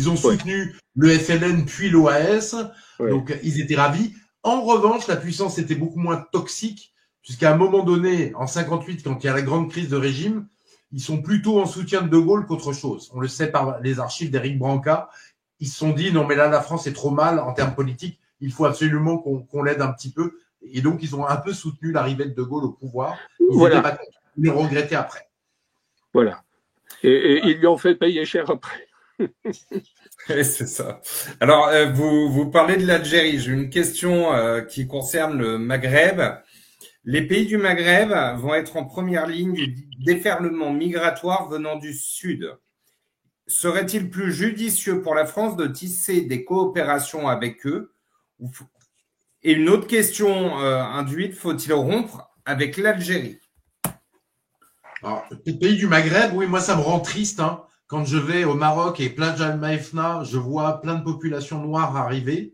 ont soutenu le FLN puis l'OAS. Ouais. Donc, ils étaient ravis. En revanche, la puissance était beaucoup moins toxique, puisqu'à un moment donné, en 58, quand il y a la grande crise de régime, ils sont plutôt en soutien de Gaulle qu'autre chose. On le sait par les archives d'Éric Branca. Ils se sont dit, non, mais là, la France est trop mal en termes politiques. Il faut absolument qu'on l'aide un petit peu. Et donc, ils ont un peu soutenu l'arrivée de Gaulle au pouvoir. Ils le regrettaient après. Voilà. Et ils lui ont fait payer cher après. C'est ça. Alors, vous parlez de l'Algérie. J'ai une question qui concerne le Maghreb. Les pays du Maghreb vont être en première ligne du déferlement migratoire venant du Sud. Serait-il plus judicieux pour la France de tisser des coopérations avec eux? Et une autre question induite, faut-il rompre avec l'Algérie? Alors, les pays du Maghreb, oui, moi ça me rend triste. Quand je vais au Maroc et Plage Al Maefna, je vois plein de populations noires arriver.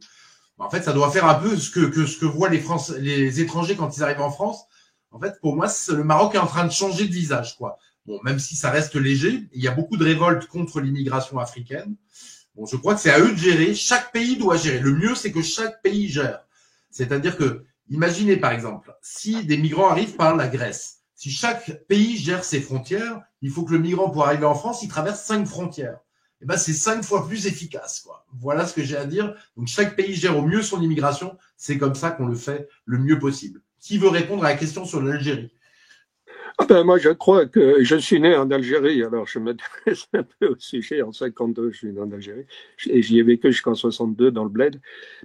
En fait, ça doit faire un peu ce que voient les étrangers quand ils arrivent en France. En fait, pour moi, le Maroc est en train de changer de visage, quoi. Bon, même si ça reste léger, il y a beaucoup de révoltes contre l'immigration africaine. Bon, je crois que c'est à eux de gérer. Chaque pays doit gérer. Le mieux, c'est que chaque pays gère. C'est-à-dire que, imaginez par exemple, si des migrants arrivent par la Grèce, si chaque pays gère ses frontières, il faut que le migrant, pour arriver en France, il traverse 5 frontières. Et ben, c'est 5 fois plus efficace, quoi. Voilà ce que j'ai à dire. Donc, chaque pays gère au mieux son immigration. C'est comme ça qu'on le fait le mieux possible. Qui veut répondre à la question sur l'Algérie? Moi, je crois que je suis né en Algérie, alors je m'intéresse un peu au sujet. En 52, je suis né en Algérie et j'y ai vécu jusqu'en 62 dans le bled.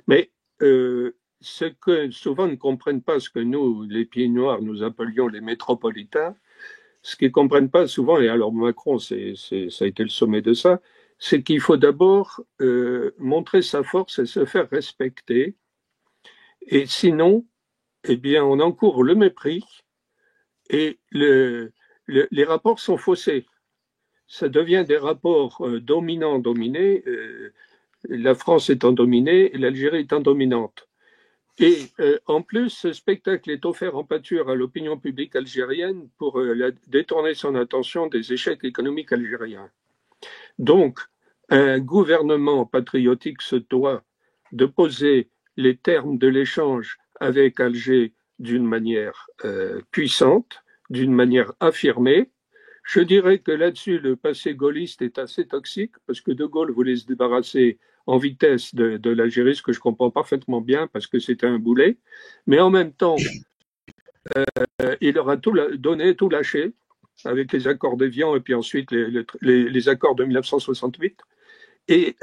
Mais ce que souvent ne comprennent pas, ce que nous, les pieds noirs, nous appelions les métropolitains, ce qu'ils ne comprennent pas souvent, et alors Macron, ça a été le sommet de ça, c'est qu'il faut d'abord montrer sa force et se faire respecter. Et sinon, eh bien, on encourt le mépris et les rapports sont faussés. Ça devient des rapports dominants-dominés, la France étant dominée et l'Algérie étant dominante. Et en plus, ce spectacle est offert en pâture à l'opinion publique algérienne pour détourner son attention des échecs économiques algériens. Donc, un gouvernement patriotique se doit de poser les termes de l'échange avec Alger d'une manière puissante, d'une manière affirmée. Je dirais que là-dessus, le passé gaulliste est assez toxique parce que De Gaulle voulait se débarrasser en vitesse de l'Algérie, ce que je comprends parfaitement bien parce que c'était un boulet. Mais en même temps, il leur a tout donné, tout lâché avec les accords d'Évian et puis ensuite les accords de 1968. Et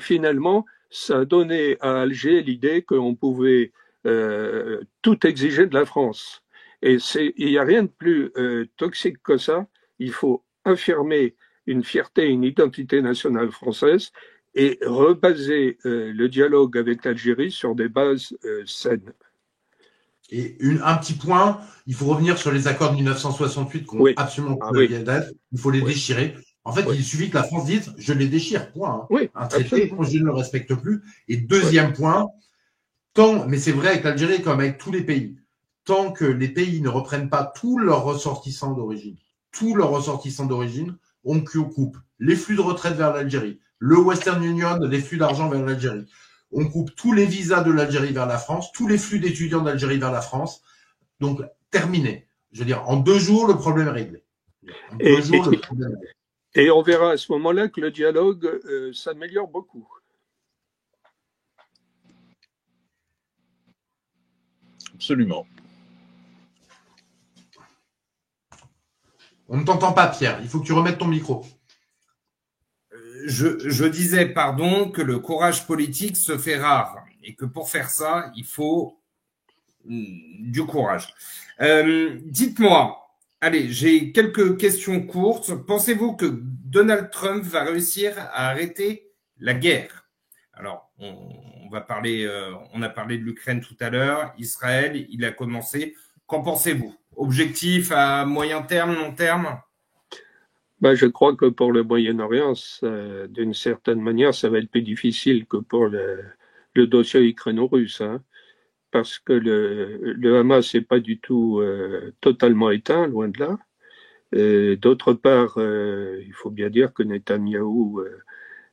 finalement, ça a donné à Alger l'idée qu'on pouvait tout exiger de la France. Et il n'y a rien de plus toxique que ça. Il faut affirmer une fierté, une identité nationale française et rebaser le dialogue avec l'Algérie sur des bases saines. Et un petit point, il faut revenir sur les accords de 1968 qui ont absolument d'être. Il faut les déchirer. En fait, il suffit que la France dise « je les déchire », point. Un traité, je ne le respecte plus. Et deuxième point, mais c'est vrai avec l'Algérie comme avec tous les pays, tant que les pays ne reprennent pas tous leurs ressortissants d'origine, on coupe les flux de retraite vers l'Algérie, le Western Union, les flux d'argent vers l'Algérie. On coupe tous les visas de l'Algérie vers la France, tous les flux d'étudiants d'Algérie vers la France. Donc, terminé. Je veux dire, en 2 jours, le problème est réglé. Et on verra à ce moment-là que le dialogue s'améliore beaucoup. Absolument. On ne t'entend pas, Pierre. Il faut que tu remettes ton micro. Je disais, pardon, que le courage politique se fait rare et que pour faire ça, il faut du courage. Dites-moi, allez, j'ai quelques questions courtes. Pensez-vous que Donald Trump va réussir à arrêter la guerre? Alors, on a parlé de l'Ukraine tout à l'heure, Israël, il a commencé. Qu'en pensez-vous? Objectif à moyen terme, long terme? Je crois que pour le Moyen-Orient, d'une certaine manière, ça va être plus difficile que pour le dossier ukraino-russe, hein, parce que le Hamas n'est pas du tout totalement éteint, loin de là. D'autre part, il faut bien dire que Netanyahou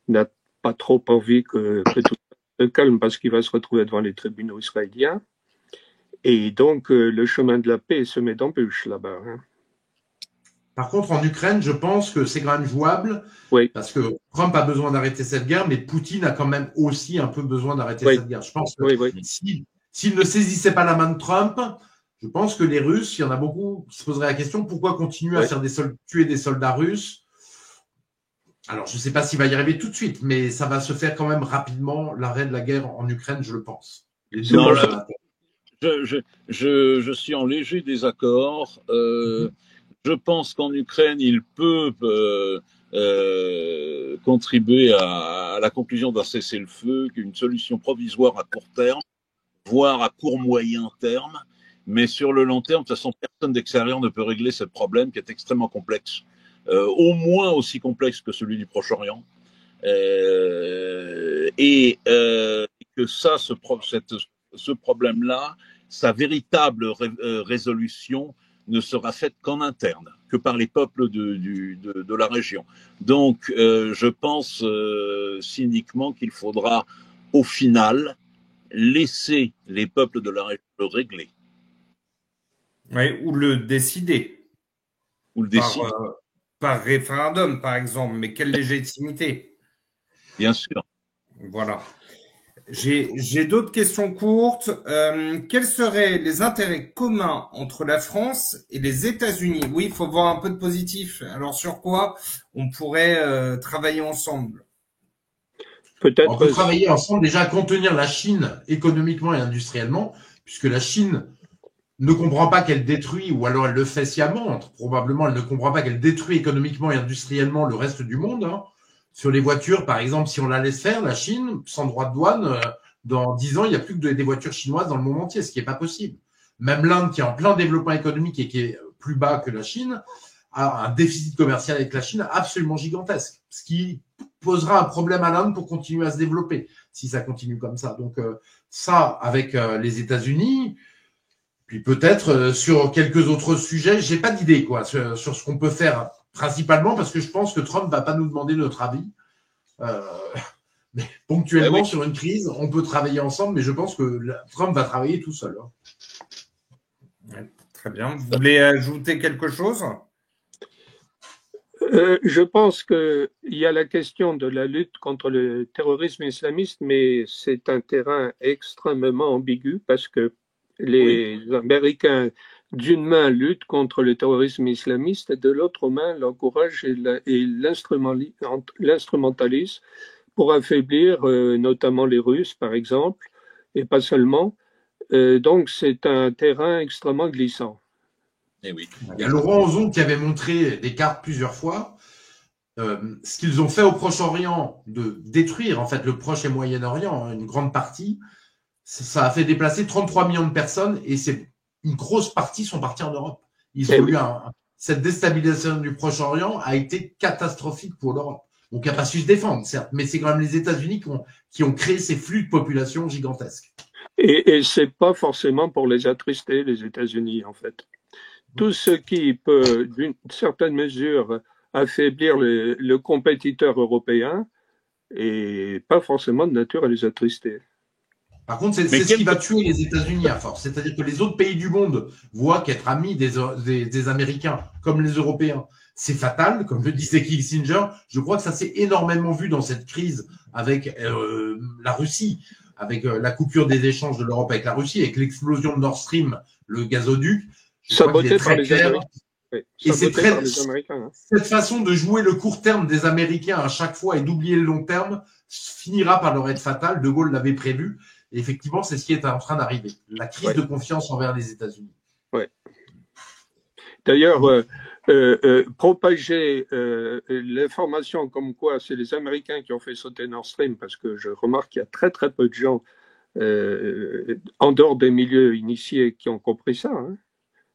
n'a pas trop envie que tout se calme parce qu'il va se retrouver devant les tribunaux israéliens. Et donc, le chemin de la paix est semé d'embûches là-bas. Hein. Par contre, en Ukraine, je pense que c'est quand même jouable, parce que Trump a besoin d'arrêter cette guerre, mais Poutine a quand même aussi un peu besoin d'arrêter cette guerre. Je pense que s'il ne saisissait pas la main de Trump, je pense que les Russes, il y en a beaucoup qui se poseraient la question, pourquoi continuer à faire tuer des soldats russes? Alors, je ne sais pas s'il va y arriver tout de suite, mais ça va se faire quand même rapidement, l'arrêt de la guerre en Ukraine, je le pense. Je suis en léger désaccord. Je pense qu'en Ukraine, il peut contribuer à la conclusion d'un cessez-le-feu, une solution provisoire à court terme, voire à court moyen terme. Mais sur le long terme, de toute façon, personne d'extérieur ne peut régler ce problème qui est extrêmement complexe, au moins aussi complexe que celui du Proche-Orient. Et que ce problème-là, sa véritable résolution ne sera faite qu'en interne, que par les peuples de la région. Donc, je pense cyniquement qu'il faudra, au final, laisser les peuples de la région le régler. Oui, ou le décider. Ou le décider. Par référendum, par exemple. Mais quelle légitimité? Bien sûr. Voilà. J'ai d'autres questions courtes. Quels seraient les intérêts communs entre la France et les États-Unis? Oui, il faut voir un peu de positif. Alors, sur quoi on pourrait travailler ensemble? On peut Peut-être. travailler ensemble déjà à contenir la Chine économiquement et industriellement, puisque la Chine ne comprend pas qu'elle détruit, ou alors elle le fait sciemment, probablement elle ne comprend pas qu'elle détruit économiquement et industriellement le reste du monde. Hein. Sur les voitures, par exemple, si on la laisse faire, la Chine, sans droit de douane, dans 10 ans, il n'y a plus que des voitures chinoises dans le monde entier, ce qui n'est pas possible. Même l'Inde, qui est en plein développement économique et qui est plus bas que la Chine, a un déficit commercial avec la Chine absolument gigantesque, ce qui posera un problème à l'Inde pour continuer à se développer, si ça continue comme ça. Donc ça, avec les États-Unis, puis peut-être sur quelques autres sujets, j'ai pas d'idée quoi sur ce qu'on peut faire principalement parce que je pense que Trump va pas nous demander notre avis. Mais ponctuellement sur une crise, on peut travailler ensemble, mais je pense que Trump va travailler tout seul. Hein. Ouais, très bien. Vous voulez ajouter quelque chose? Je pense qu'il y a la question de la lutte contre le terrorisme islamiste, mais c'est un terrain extrêmement ambigu parce que les Américains, d'une main, luttent contre le terrorisme islamiste et de l'autre main, l'encouragent et l'instrumentalisent pour affaiblir notamment les Russes, par exemple, et pas seulement. Donc, c'est un terrain extrêmement glissant. Eh oui. Il y a Laurent Ozon qui avait montré des cartes plusieurs fois. Ce qu'ils ont fait au Proche-Orient, de détruire en fait le Proche et Moyen-Orient, une grande partie, ça a fait déplacer 33 millions de personnes et c'est une grosse partie sont partis en Europe. Ils ont eu cette déstabilisation du Proche-Orient a été catastrophique pour l'Europe. Donc, il n'a pas su se défendre, certes, mais c'est quand même les États-Unis qui ont créé ces flux de population gigantesques. Et c'est pas forcément pour les attrister, les États-Unis, en fait. Tout ce qui peut, d'une certaine mesure, affaiblir le compétiteur européen et pas forcément de nature à les attrister. Par contre, c'est ce qui va tuer les États-Unis à force. C'est-à-dire que les autres pays du monde voient qu'être amis des Américains comme les Européens, c'est fatal, comme le disait Kissinger. Je crois que ça s'est énormément vu dans cette crise avec la Russie, avec la coupure des échanges de l'Europe avec la Russie, avec l'explosion de Nord Stream, le gazoduc. Saboté par les Américains. Et c'est très cette façon de jouer le court terme des Américains à chaque fois et d'oublier le long terme finira par leur être fatal. De Gaulle l'avait prévu. Et effectivement, c'est ce qui est en train d'arriver. La crise de confiance envers les États-Unis. Ouais. D'ailleurs, propager l'information comme quoi c'est les Américains qui ont fait sauter Nord Stream, parce que je remarque qu'il y a très très peu de gens en dehors des milieux initiés qui ont compris ça. Hein.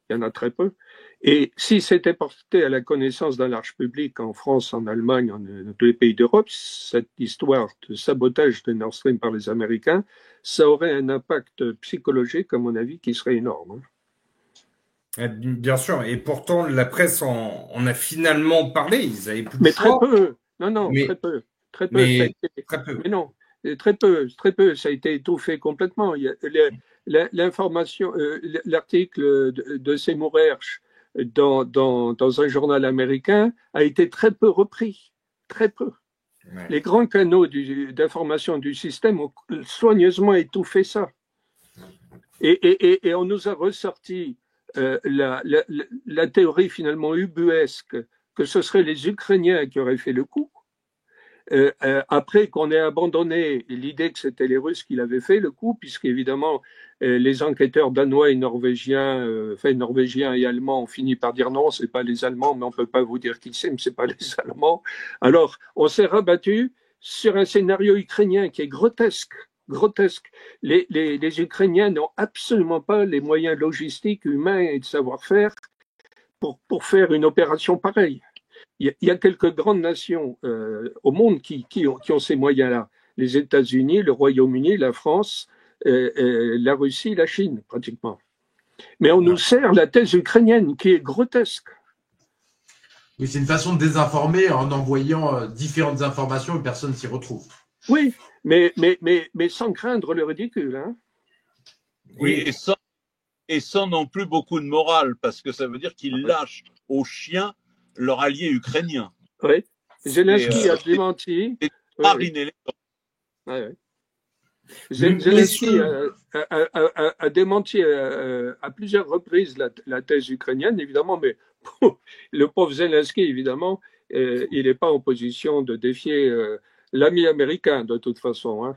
Il y en a très peu. Et si c'était porté à la connaissance d'un large public en France, en Allemagne, dans tous les pays d'Europe, cette histoire de sabotage de Nord Stream par les Américains, ça aurait un impact psychologique, à mon avis, qui serait énorme. Bien sûr, et pourtant la presse en a finalement parlé. Ils avaient plus de mais choix. Très peu. Non, mais, très peu. Très peu. Mais, très peu. Mais non, très peu. Ça a été étouffé complètement. L'information, l'article de Seymour Hersh dans un journal américain a été très peu repris. Très peu. Ouais. Les grands canaux d'information du système ont soigneusement étouffé ça. Et on nous a ressorti la théorie finalement ubuesque que ce seraient les Ukrainiens qui auraient fait le coup. Après qu'on ait abandonné l'idée que c'était les Russes qui l'avaient fait le coup, puisqu'évidemment les enquêteurs danois et norvégiens, norvégiens et allemands ont fini par dire non, c'est pas les Allemands, mais on peut pas vous dire qui c'est, mais c'est pas les Allemands. Alors on s'est rabattu sur un scénario ukrainien qui est grotesque. Les Ukrainiens n'ont absolument pas les moyens logistiques, humains et de savoir-faire pour faire une opération pareille. Il y a quelques grandes nations au monde qui ont ces moyens-là. Les États-Unis, le Royaume-Uni, la France, la Russie, la Chine, pratiquement. Mais on nous sert la thèse ukrainienne qui est grotesque. Oui, c'est une façon de désinformer en envoyant différentes informations et personne s'y retrouve. Oui, mais sans craindre le ridicule. Hein. Oui, et sans non plus beaucoup de morale, parce que ça veut dire qu'ils lâchent aux chiens leur allié ukrainien. Oui, Zelensky a démenti. Et mariner les gens. Ouais. Zelensky a démenti à plusieurs reprises la thèse ukrainienne, évidemment, mais le pauvre Zelensky, évidemment, il n'est pas en position de défier l'ami américain, de toute façon. Hein.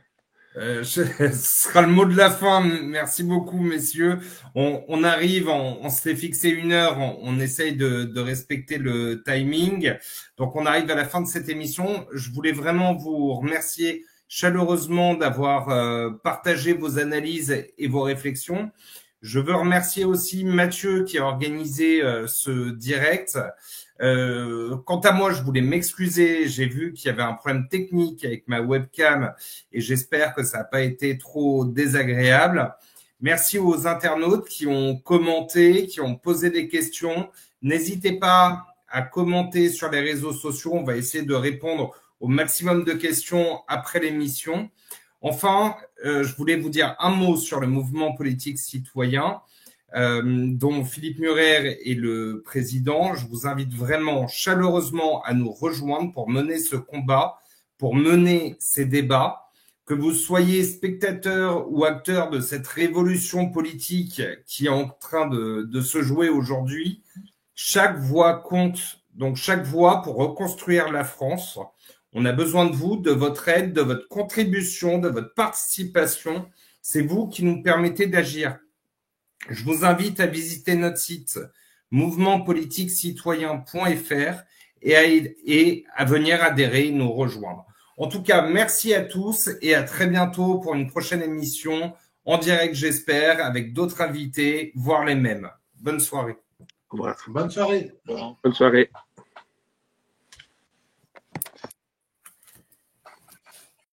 Ce sera le mot de la fin. Merci beaucoup, messieurs. On arrive, on s'était fixé 1 heure, on essaye de respecter le timing. Donc, on arrive à la fin de cette émission. Je voulais vraiment vous remercier chaleureusement d'avoir partagé vos analyses et vos réflexions. Je veux remercier aussi Mathieu qui a organisé ce direct. Quant à moi, je voulais m'excuser. J'ai vu qu'il y avait un problème technique avec ma webcam et j'espère que ça n'a pas été trop désagréable. Merci aux internautes qui ont commenté, qui ont posé des questions. N'hésitez pas à commenter sur les réseaux sociaux. On va essayer de répondre au maximum de questions après l'émission. Enfin, je voulais vous dire un mot sur le mouvement politique citoyen dont Philippe Murer est le président. Je vous invite vraiment chaleureusement à nous rejoindre pour mener ce combat, pour mener ces débats. Que vous soyez spectateur ou acteur de cette révolution politique qui est en train de se jouer aujourd'hui, chaque voix compte. Donc chaque voix pour reconstruire la France. On a besoin de vous, de votre aide, de votre contribution, de votre participation. C'est vous qui nous permettez d'agir. Je vous invite à visiter notre site mouvementpolitiquecitoyen.fr et à venir adhérer, nous rejoindre. En tout cas, merci à tous et à très bientôt pour une prochaine émission en direct, j'espère, avec d'autres invités, voire les mêmes. Bonne soirée. Bonne soirée. Bonne soirée.